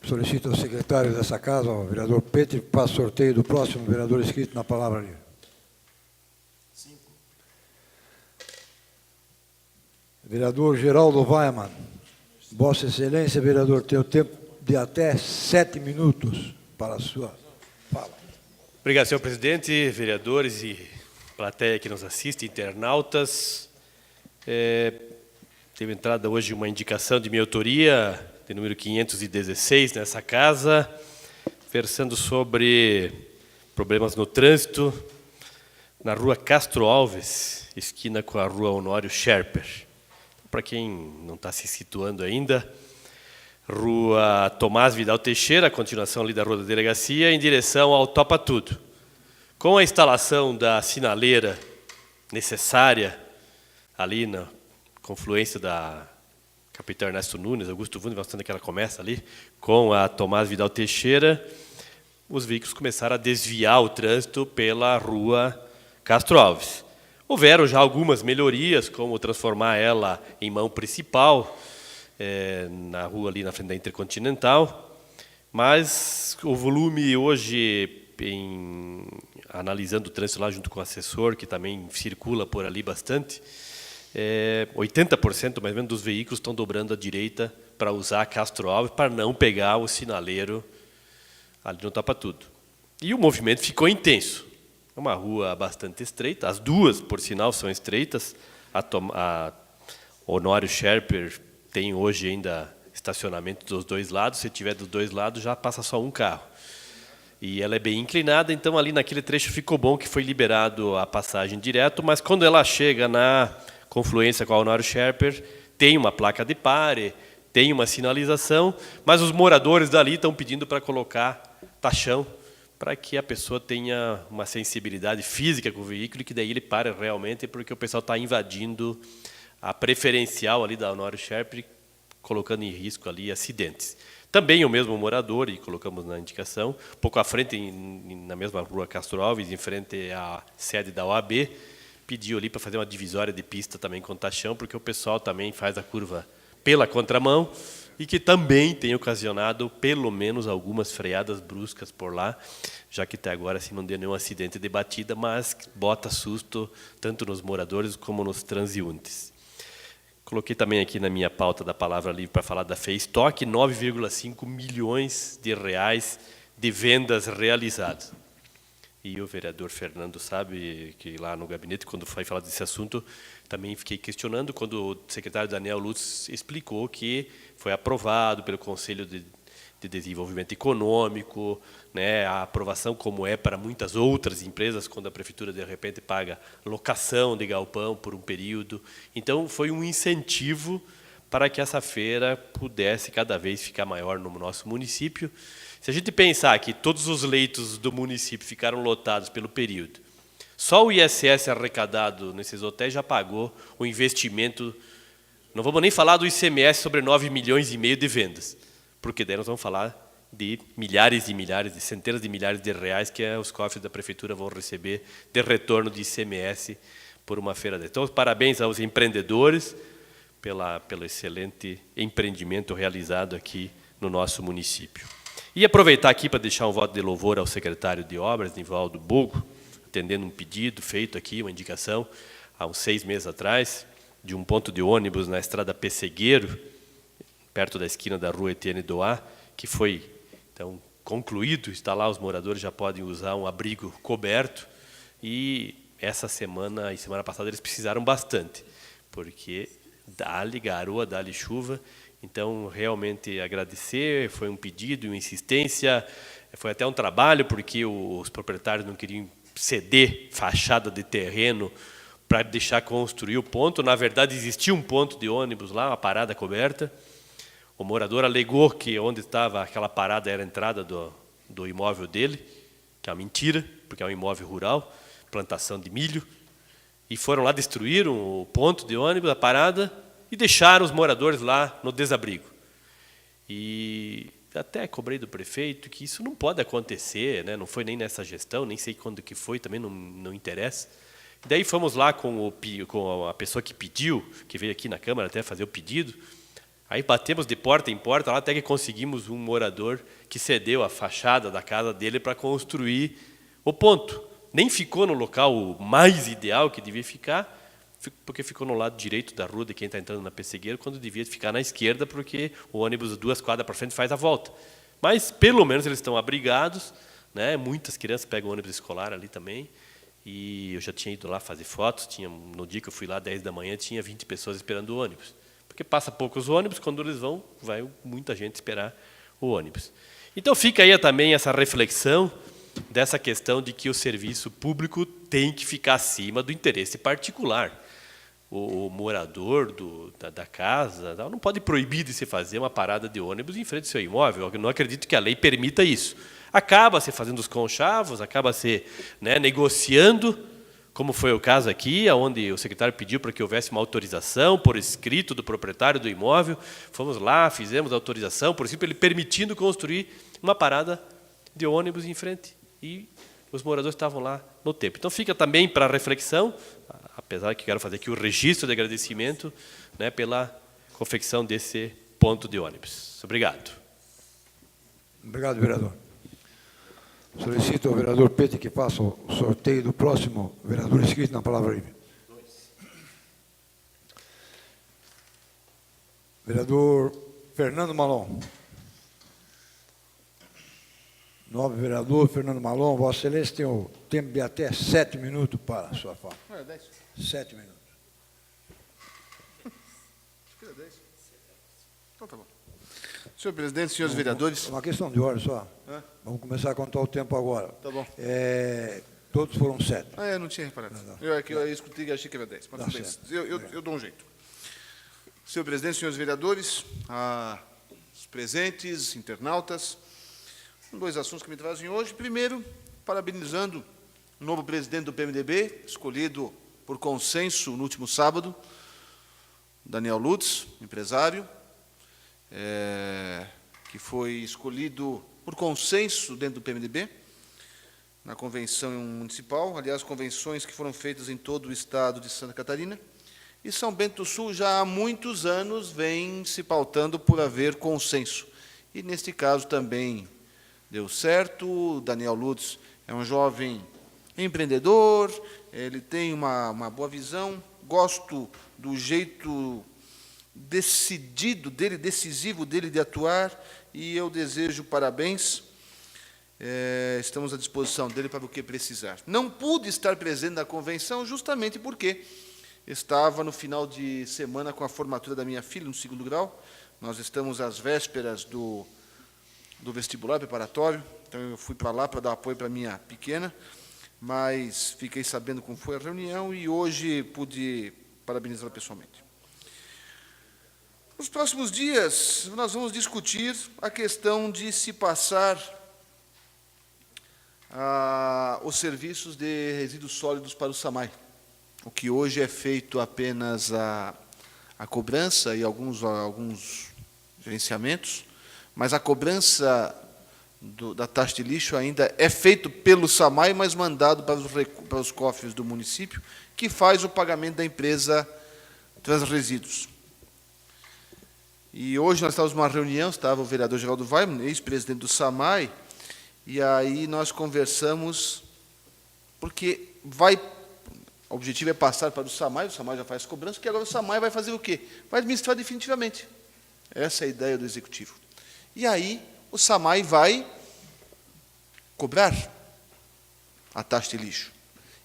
Solicito ao secretário dessa casa, o vereador Petri, que faça sorteio do próximo vereador inscrito na palavra ali. 5. Vereador Geraldo Weimann. Vossa Excelência, vereador, tem o tempo de até 7 minutos para a sua fala. Obrigado, senhor presidente, vereadores e plateia que nos assiste, internautas. Teve entrada hoje uma indicação de minha autoria, de número 516, nessa casa, versando sobre problemas no trânsito na rua Castro Alves, esquina com a rua Honório Scherper. Para quem não está se situando ainda, rua Tomás Vidal Teixeira, a continuação ali da rua da delegacia, em direção ao Topa Tudo. Com a instalação da sinaleira necessária ali na confluência da Capitão Ernesto Nunes, Augusto Vunes, bastante que ela começa ali, com a Tomás Vidal Teixeira, os veículos começaram a desviar o trânsito pela rua Castro Alves. Houveram já algumas melhorias, como transformar ela em mão principal, na rua ali na frente da Intercontinental, mas o volume hoje, analisando o trânsito lá junto com o assessor, que também circula por ali bastante, 80% mais ou menos dos veículos estão dobrando à direita para usar Castro Alves, para não pegar o sinaleiro ali no Tapa Tudo. E o movimento ficou intenso. É uma rua bastante estreita, as duas, por sinal, são estreitas. A Honório Scherper tem hoje ainda estacionamento dos dois lados, se tiver dos dois lados já passa só um carro. E ela é bem inclinada, então ali naquele trecho ficou bom que foi liberado a passagem direto, mas quando ela chega na confluência com a Honório Scherper, tem uma placa de pare, tem uma sinalização, mas os moradores dali estão pedindo para colocar tachão, para que a pessoa tenha uma sensibilidade física com o veículo e que daí ele pare realmente, porque o pessoal está invadindo a preferencial ali da Honório Scherper, colocando em risco ali acidentes. Também o mesmo morador, e colocamos na indicação, pouco à frente, na mesma rua Castro Alves, em frente à sede da OAB, pediu ali para fazer uma divisória de pista também com tachão, porque o pessoal também faz a curva pela contramão e que também tem ocasionado pelo menos algumas freadas bruscas por lá, já que até agora assim, não deu nenhum acidente de batida, mas bota susto tanto nos moradores como nos transeuntes. Coloquei também aqui na minha pauta da palavra livre para falar da FEISTOC, 9,5 milhões de reais de vendas realizadas. E o vereador Fernando sabe que lá no gabinete, quando foi falar desse assunto, também fiquei questionando, quando o secretário Daniel Lutz explicou que foi aprovado pelo Conselho de Desenvolvimento Econômico, né, a aprovação como é para muitas outras empresas, quando a prefeitura de repente paga locação de galpão por um período. Então foi um incentivo para que essa feira pudesse cada vez ficar maior no nosso município. Se a gente pensar que todos os leitos do município ficaram lotados pelo período, só o ISS arrecadado nesses hotéis já pagou o investimento, não vamos nem falar do ICMS sobre 9,5 milhões de vendas, porque daí nós vamos falar de milhares e milhares, de centenas de milhares de reais que os cofres da prefeitura vão receber de retorno de ICMS por uma feira dessa. Então, parabéns aos empreendedores pelo excelente empreendimento realizado aqui no nosso município. E aproveitar aqui para deixar um voto de louvor ao secretário de Obras, Nivaldo Bogo, atendendo um pedido feito aqui, uma indicação, há uns 6 meses atrás, de um ponto de ônibus na estrada Pessegueiro, perto da esquina da rua Etienne Doá, que foi, então, concluído, está lá, os moradores já podem usar um abrigo coberto, e essa semana e semana passada eles precisaram bastante, porque dá-lhe garoa, dá-lhe chuva. Então, realmente agradecer, foi um pedido, uma insistência, foi até um trabalho, porque os proprietários não queriam ceder fachada de terreno para deixar construir o ponto. Na verdade, existia um ponto de ônibus lá, uma parada coberta. O morador alegou que onde estava aquela parada era a entrada do imóvel dele, que é uma mentira, porque é um imóvel rural. plantação de milho, e foram lá, destruíram o ponto de ônibus, a parada, e deixaram os moradores lá no desabrigo. E até cobrei do prefeito que isso não pode acontecer, né? Não foi nem nessa gestão, nem sei quando que foi, também não interessa. Daí fomos lá com a pessoa que pediu, que veio aqui na Câmara até fazer o pedido. Aí batemos de porta em porta, lá até que conseguimos um morador que cedeu a fachada da casa dele para construir o ponto. Nem ficou no local mais ideal que devia ficar, porque ficou no lado direito da rua de quem está entrando na Pessegueira, quando devia ficar na esquerda, porque o ônibus 2 quadras para frente faz a volta. Mas, pelo menos, eles estão abrigados, né? Muitas crianças pegam ônibus escolar ali também, e eu já tinha ido lá fazer fotos, no dia que eu fui lá, 10 da manhã, tinha 20 pessoas esperando o ônibus. Porque passa poucos ônibus, quando eles vão, vai muita gente esperar o ônibus. Então fica aí também essa reflexão dessa questão de que o serviço público tem que ficar acima do interesse particular. O morador da casa não pode proibir de se fazer uma parada de ônibus em frente ao seu imóvel. Eu não acredito que a lei permita isso. Acaba se fazendo os conchavos, acaba se, né, negociando, como foi o caso aqui, onde o secretário pediu para que houvesse uma autorização por escrito do proprietário do imóvel. Fomos lá, fizemos a autorização, por exemplo, ele permitindo construir uma parada de ônibus em frente. E os moradores estavam lá no tempo. Então fica também para reflexão, apesar que quero fazer aqui o registro de agradecimento, né, pela confecção desse ponto de ônibus. Obrigado. Obrigado, vereador. Solicito ao vereador Pete que faça o sorteio do próximo vereador inscrito na palavra livre. Vereador Fernando Malon. Novo vereador Fernando Malon, Vossa Excelência tem o tempo de até 7 minutos para a sua fala. 7 minutos. Acho que é 10. Então tá bom. Senhor presidente, senhores vereadores. Uma questão de ordem só. Vamos começar a contar o tempo agora. Tá bom. Todos foram 7. Eu não tinha reparado. Eu escutei e achei que era 10. Mas tudo bem. Eu dou um jeito. Senhor presidente, senhores vereadores, os presentes, internautas, 2 assuntos que me trazem hoje. Primeiro, parabenizando o novo presidente do PMDB, escolhido por consenso no último sábado, Daniel Lutz, empresário, que foi escolhido por consenso dentro do PMDB, na convenção municipal, aliás, convenções que foram feitas em todo o estado de Santa Catarina. E São Bento do Sul já há muitos anos vem se pautando por haver consenso. E, neste caso, também deu certo. O Daniel Lutz é um jovem empreendedor, ele tem uma boa visão, gosto do jeito decidido dele, decisivo dele de atuar, e eu desejo parabéns. Estamos à disposição dele para o que precisar. Não pude estar presente na convenção justamente porque estava no final de semana com a formatura da minha filha, no 2º grau. Nós estamos às vésperas do vestibular preparatório, então eu fui para lá para dar apoio para a minha pequena, mas fiquei sabendo como foi a reunião e hoje pude parabenizá-la pessoalmente. Nos próximos dias, nós vamos discutir a questão de se passar os serviços de resíduos sólidos para o SAMAI. O que hoje é feito apenas a cobrança e alguns gerenciamentos, mas a cobrança da taxa de lixo ainda é feito pelo SAMAI, mas mandado para os cofres do município, que faz o pagamento da empresa Transresíduos. E hoje nós estávamos numa reunião, estava o vereador Geraldo Weiman, ex-presidente do SAMAI, e aí nós conversamos, porque o objetivo é passar para o SAMAI já faz cobrança, que agora o SAMAI vai fazer o quê? Vai administrar definitivamente. Essa é a ideia do Executivo. E aí o SAMAI vai cobrar a taxa de lixo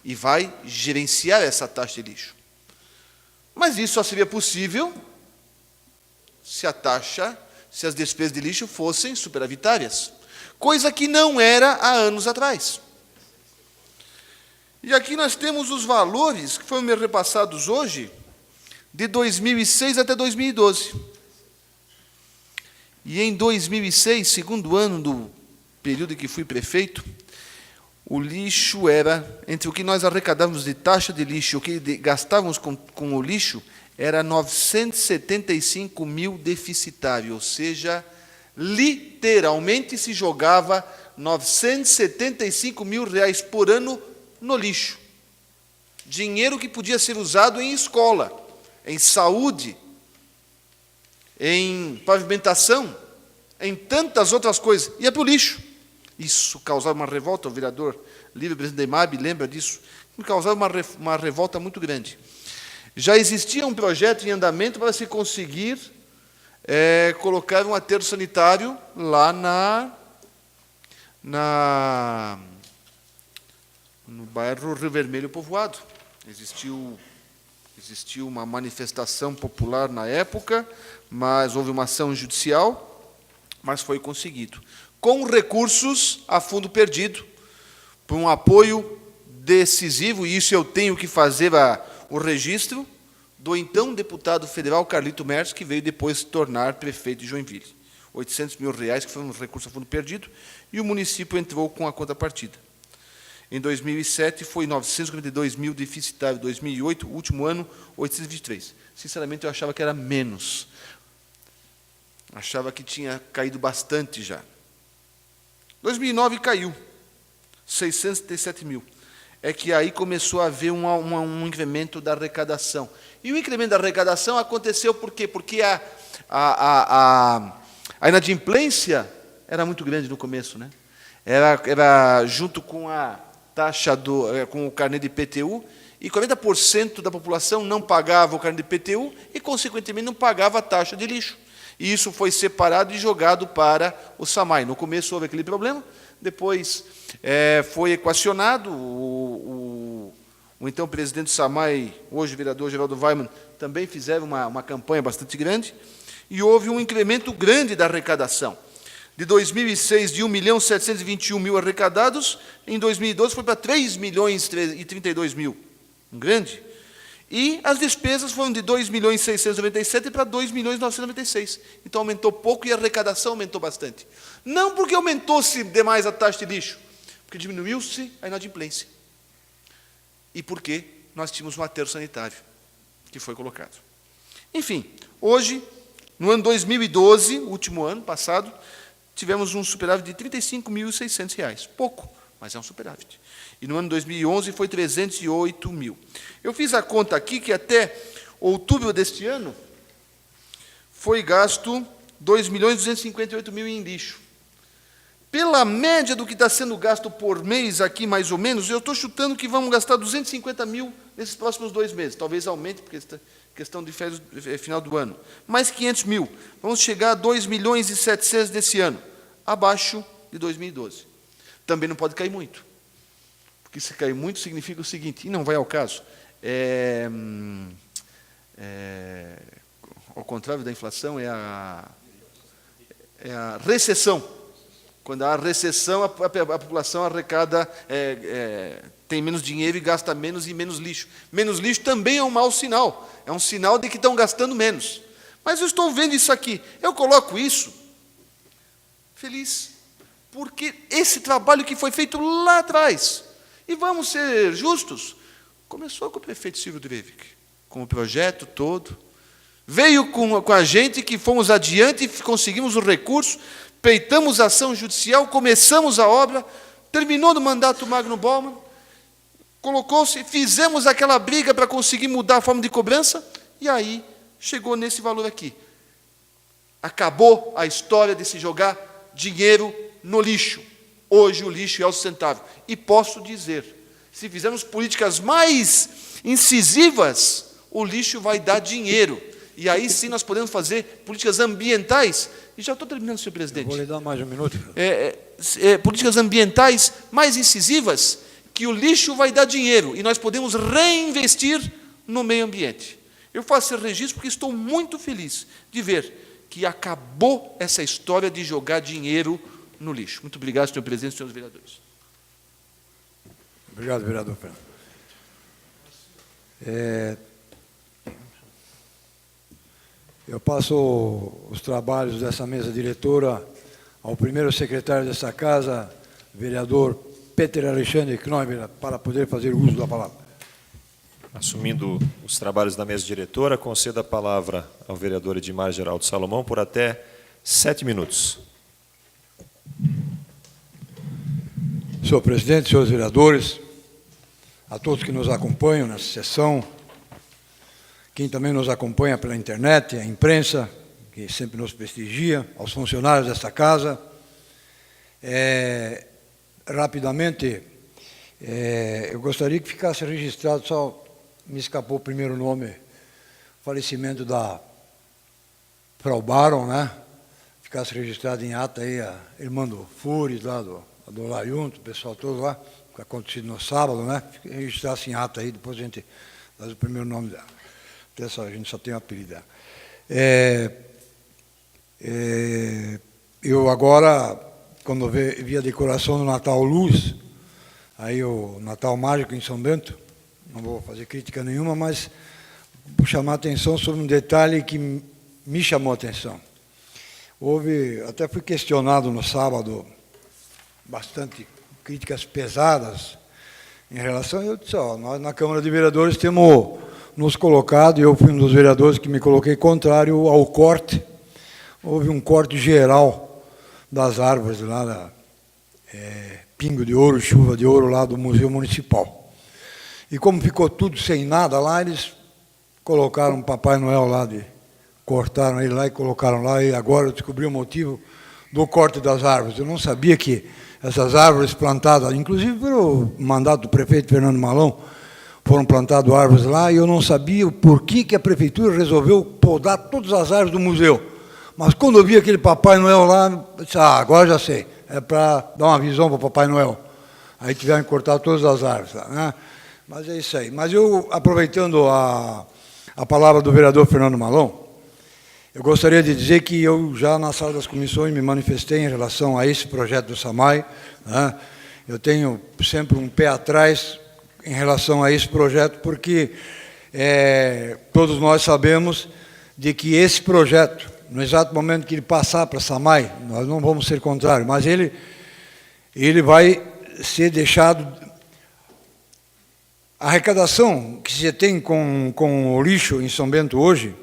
e vai gerenciar essa taxa de lixo. Mas isso só seria possível se as despesas de lixo fossem superavitárias, coisa que não era há anos atrás. E aqui nós temos os valores que foram me repassados hoje, de 2006 até 2012. E em 2006, segundo ano do período em que fui prefeito, o lixo era, entre o que nós arrecadávamos de taxa de lixo e o que gastávamos com o lixo, era 975 mil deficitário, ou seja, literalmente se jogava 975 mil reais por ano no lixo. Dinheiro que podia ser usado em escola, em saúde, em pavimentação, em tantas outras coisas, ia para o lixo. Isso causava uma revolta, o vereador Livre, presidente da IMAB, lembra disso? Me causava uma revolta muito grande. Já existia um projeto em andamento para se conseguir colocar um aterro sanitário lá no bairro Rio Vermelho Povoado. Existiu uma manifestação popular na época, mas houve uma ação judicial, mas foi conseguido. Com recursos a fundo perdido, por um apoio decisivo, e isso eu tenho que fazer o registro, do então deputado federal Carlito Merz, que veio depois se tornar prefeito de Joinville. 800 mil reais, que foi um recurso a fundo perdido, e o município entrou com a contrapartida. Em 2007 foi 952 mil deficitário, 2008, último ano, 823. Sinceramente, eu achava que era menos. Achava que tinha caído bastante já. 2009 caiu, 637 mil. É que aí começou a haver um incremento da arrecadação. E o incremento da arrecadação aconteceu por quê? Porque a inadimplência era muito grande no começo, né? Era junto com a taxa com o carnê de IPTU, e 40% da população não pagava o carnê de IPTU e, consequentemente, não pagava a taxa de lixo. E isso foi separado e jogado para o SAMAI. No começo houve aquele problema, depois foi equacionado, o então presidente do SAMAI, hoje o vereador Geraldo Weimann, também fizeram uma campanha bastante grande, e houve um incremento grande da arrecadação. De 2006, de 1.721.000 arrecadados, em 2012 foi para 3.032.000, um grande. E as despesas foram de 2.697.000 para 2.996.000. Então aumentou pouco e a arrecadação aumentou bastante. Não porque aumentou-se demais a taxa de lixo, porque diminuiu-se a inadimplência. E porque nós tínhamos um aterro sanitário que foi colocado. Enfim, hoje, no ano 2012, último ano passado, tivemos um superávit de R$ 35.600. Pouco, mas é um superávit. E no ano 2011 foi 308 mil. Eu fiz a conta aqui que até outubro deste ano foi gasto 2.258.000 em lixo. Pela média do que está sendo gasto por mês aqui, mais ou menos, eu estou chutando que vamos gastar 250 mil nesses próximos 2 meses. Talvez aumente, porque questão de férias, final do ano. Mais 500 mil. Vamos chegar a 2.700.000 nesse ano, abaixo de 2012. Também não pode cair muito. Porque se cair muito significa o seguinte, e não vai ao caso, ao contrário da inflação, é a recessão. Quando há recessão, a população arrecada, tem menos dinheiro e gasta menos e menos lixo. Menos lixo também é um mau sinal. É um sinal de que estão gastando menos. Mas eu estou vendo isso aqui. Eu coloco isso feliz. Porque esse trabalho que foi feito lá atrás, e vamos ser justos, começou com o prefeito Silvio Drevik, com o projeto todo, veio com a gente que fomos adiante e conseguimos o recurso, peitamos a ação judicial, começamos a obra, terminou no mandato Magno Bauman, colocou-se, fizemos aquela briga para conseguir mudar a forma de cobrança, e aí chegou nesse valor aqui. Acabou a história de se jogar dinheiro no lixo. Hoje o lixo é sustentável. E posso dizer, se fizermos políticas mais incisivas, o lixo vai dar dinheiro. E aí sim nós podemos fazer políticas ambientais. E já estou terminando, senhor presidente. Vou lhe dar mais um minuto. Políticas ambientais mais incisivas, que o lixo vai dar dinheiro. E nós podemos reinvestir no meio ambiente. Eu faço esse registro porque estou muito feliz de ver que acabou essa história de jogar dinheiro no lixo. Muito obrigado, senhor presidente e senhores vereadores. Obrigado, vereador Fernando. Eu passo os trabalhos dessa mesa diretora ao primeiro secretário dessa casa, vereador Peter Alexandre Knoiber para poder fazer uso da palavra. Assumindo os trabalhos da mesa diretora, concedo a palavra ao vereador Edmar Geraldo Salomão por até 7 minutos. Senhor presidente, senhores vereadores, a todos que nos acompanham nessa sessão, quem também nos acompanha pela internet, a imprensa, que sempre nos prestigia, aos funcionários desta casa, rapidamente, eu gostaria que ficasse registrado, só me escapou o primeiro nome, falecimento da Frau Baron, né? Ficasse registrado em ata aí a irmã do Fures, lá do Laiunto, o pessoal todo lá, que aconteceu no sábado, né? Registrasse em ata aí, depois a gente faz o primeiro nome dela. A gente só tem o apelido dela. Eu agora, quando vi a decoração do Natal Luz, aí o Natal Mágico em São Bento, não vou fazer crítica nenhuma, mas vou chamar a atenção sobre um detalhe que me chamou a atenção. Até fui questionado no sábado, bastante críticas pesadas em relação. Eu disse, nós na Câmara de Vereadores temos nos colocado, e eu fui um dos vereadores que me coloquei contrário ao corte. Houve um corte geral das árvores lá, pingo de ouro, chuva de ouro lá do Museu Municipal. E como ficou tudo sem nada lá, eles colocaram o Papai Noel lá, cortaram ele lá e colocaram lá, e agora eu descobri o motivo do corte das árvores. Eu não sabia que essas árvores plantadas, inclusive pelo mandato do prefeito Fernando Malão, foram plantadas árvores lá, e eu não sabia o porquê que a prefeitura resolveu podar todas as árvores do museu. Mas quando eu vi aquele Papai Noel lá, eu disse, agora já sei, é para dar uma visão para o Papai Noel. Aí tiveram que cortar todas as árvores lá, né? Mas é isso aí. Mas eu, aproveitando a palavra do vereador Fernando Malão, eu gostaria de dizer que eu já na sala das comissões me manifestei em relação a esse projeto do SAMAI, né? Eu tenho sempre um pé atrás em relação a esse projeto, porque todos nós sabemos de que esse projeto, no exato momento que ele passar para a SAMAI, nós não vamos ser contrários, mas ele vai ser deixado. A arrecadação que se tem com o lixo em São Bento hoje,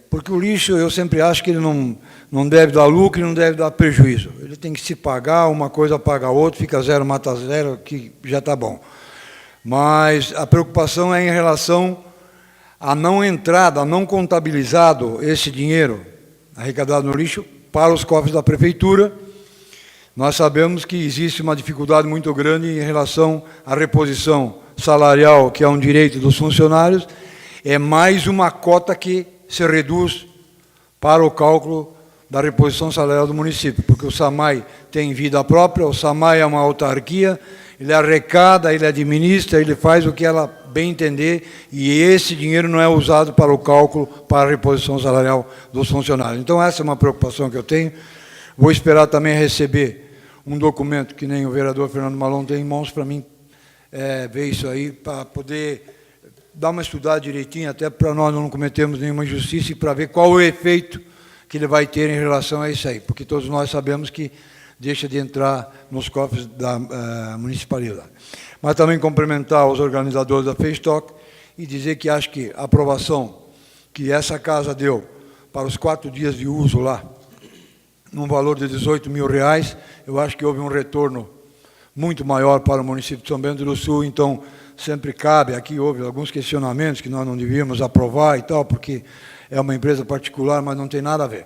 porque o lixo, eu sempre acho que ele não deve dar lucro e não deve dar prejuízo. Ele tem que se pagar, uma coisa paga a outra, fica zero, mata zero, que já está bom. Mas a preocupação é em relação a não entrada, a não contabilizado esse dinheiro arrecadado no lixo para os cofres da prefeitura. Nós sabemos que existe uma dificuldade muito grande em relação à reposição salarial, que é um direito dos funcionários, é mais uma cota que se reduz para o cálculo da reposição salarial do município, porque o SAMAI tem vida própria, o SAMAI é uma autarquia, ele arrecada, ele administra, ele faz o que ela bem entender, e esse dinheiro não é usado para o cálculo, para a reposição salarial dos funcionários. Então, essa é uma preocupação que eu tenho. Vou esperar também receber um documento que nem o vereador Fernando Malão tem em mãos para mim ver isso aí, para poder dar uma estudada direitinho, até para nós não cometermos nenhuma injustiça e para ver qual o efeito que ele vai ter em relação a isso aí, porque todos nós sabemos que deixa de entrar nos cofres da municipalidade. Mas também cumprimentar os organizadores da FESTOC e dizer que acho que a aprovação que essa casa deu para os 4 dias de uso lá, num valor de R$18 mil, eu acho que houve um retorno muito maior para o município de São Bento do Sul, então sempre cabe, aqui houve alguns questionamentos que nós não devíamos aprovar e tal, porque é uma empresa particular, mas não tem nada a ver.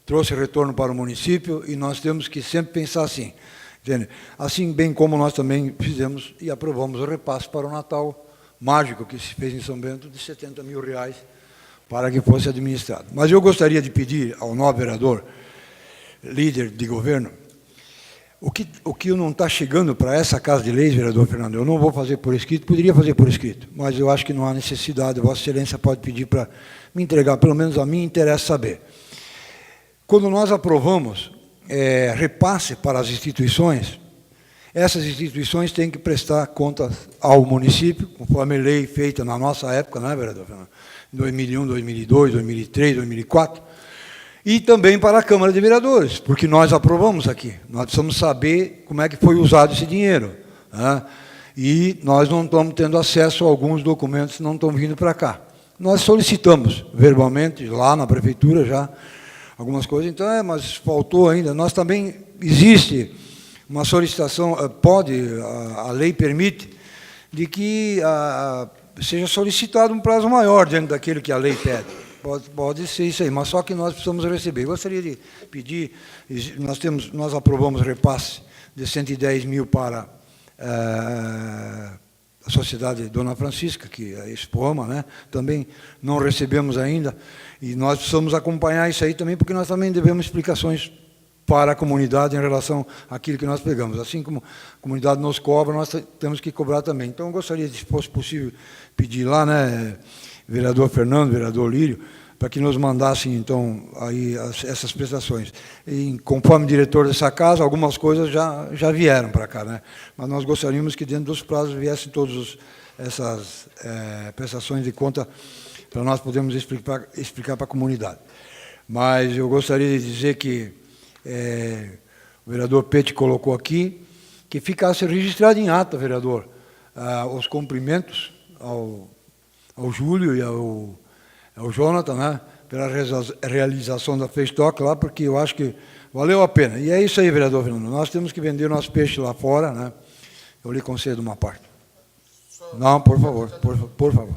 Trouxe retorno para o município e nós temos que sempre pensar assim, entende? Assim bem como nós também fizemos e aprovamos o repasse para o Natal Mágico, que se fez em São Bento, de R$70 mil, para que fosse administrado. Mas eu gostaria de pedir ao novo vereador, líder de governo, o que não está chegando para essa Casa de Leis, vereador Fernando, eu não vou fazer por escrito, poderia fazer por escrito, mas eu acho que não há necessidade, Vossa Excelência pode pedir para me entregar, pelo menos a mim interessa saber. Quando nós aprovamos repasse para as instituições, essas instituições têm que prestar contas ao município, conforme a lei feita na nossa época, não é, vereador Fernando? Em 2001, 2002, 2003, 2004, e também para a Câmara de Vereadores, porque nós aprovamos aqui. Nós precisamos saber como é que foi usado esse dinheiro, né? E nós não estamos tendo acesso a alguns documentos que não estão vindo para cá. Nós solicitamos verbalmente, lá na Prefeitura já, algumas coisas, então, mas faltou ainda. Nós também, existe uma solicitação, a lei permite, de que seja solicitado um prazo maior diante daquilo que a lei pede. Pode ser isso aí, mas só que nós precisamos receber. Eu gostaria de pedir, nós aprovamos repasse de 110 mil para a Sociedade Dona Francisca, que é a Expoama, né? Também não recebemos ainda, e nós precisamos acompanhar isso aí também, porque nós também devemos explicações para a comunidade em relação àquilo que nós pegamos. Assim como a comunidade nos cobra, nós temos que cobrar também. Então, eu gostaria, se fosse possível, pedir lá, né, vereador Fernando, vereador Lírio, para que nos mandassem, então, aí essas prestações. E, conforme diretor dessa casa, algumas coisas já vieram para cá, né? Mas nós gostaríamos que, dentro dos prazos, viessem todas essas prestações de conta para nós podermos explicar para a comunidade. Mas eu gostaria de dizer que o vereador Pete colocou aqui, que ficasse registrado em ata, vereador, os cumprimentos ao Júlio e ao Jonathan, né, pela realização da Festock lá, porque eu acho que valeu a pena. E é isso aí, vereador Fernando. Nós temos que vender o nosso peixe lá fora, né? Eu lhe concedo uma parte. Não, por favor, por favor.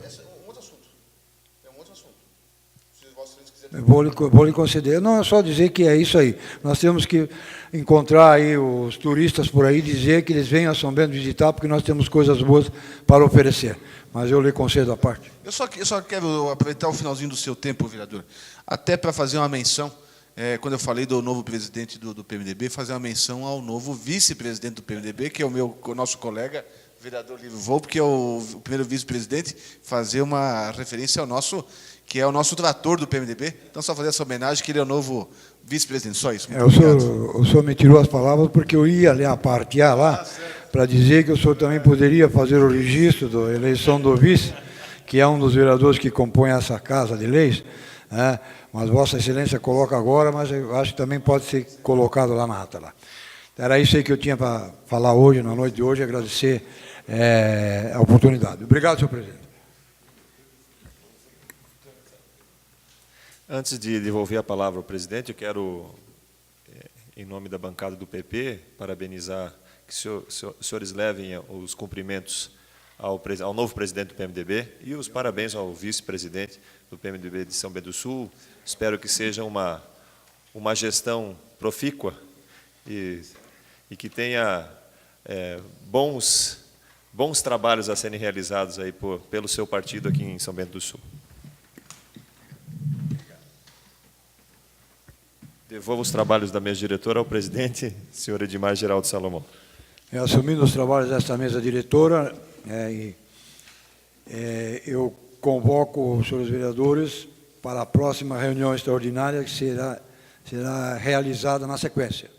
Eu vou lhe conceder. Não, é só dizer que é isso aí. Nós temos que encontrar aí os turistas por aí, dizer que eles venham a São Bento visitar, porque nós temos coisas boas para oferecer. Mas eu lhe concedo a parte. Eu só quero aproveitar o finalzinho do seu tempo, vereador, até para fazer uma menção, quando eu falei do novo presidente do PMDB, fazer uma menção ao novo vice-presidente do PMDB, que é o nosso colega, vereador Lívio Volpe, que é o primeiro vice-presidente, fazer uma referência ao nosso, que é o nosso trator do PMDB. Então, só fazer essa homenagem, que ele é o novo vice-presidente. Só isso. O senhor me tirou as palavras, porque eu ia ali apartear lá, para dizer que o senhor também poderia fazer o registro da eleição do vice, que é um dos vereadores que compõe essa Casa de Leis, né? Mas Vossa Excelência coloca agora, mas eu acho que também pode ser colocado lá na ata. Lá. Era isso aí que eu tinha para falar hoje, na noite de hoje, agradecer a oportunidade. Obrigado, senhor presidente. Antes de devolver a palavra ao presidente, eu quero, em nome da bancada do PP, parabenizar que os senhores levem os cumprimentos ao novo presidente do PMDB e os parabéns ao vice-presidente do PMDB de São Bento do Sul. Espero que seja uma gestão profícua e que tenha bons trabalhos a serem realizados aí pelo seu partido aqui em São Bento do Sul. Devolvo os trabalhos da mesa diretora ao presidente, senhor Edmar Geraldo Salomão. Assumindo os trabalhos desta mesa diretora, eu convoco os senhores vereadores para a próxima reunião extraordinária, que será realizada na sequência.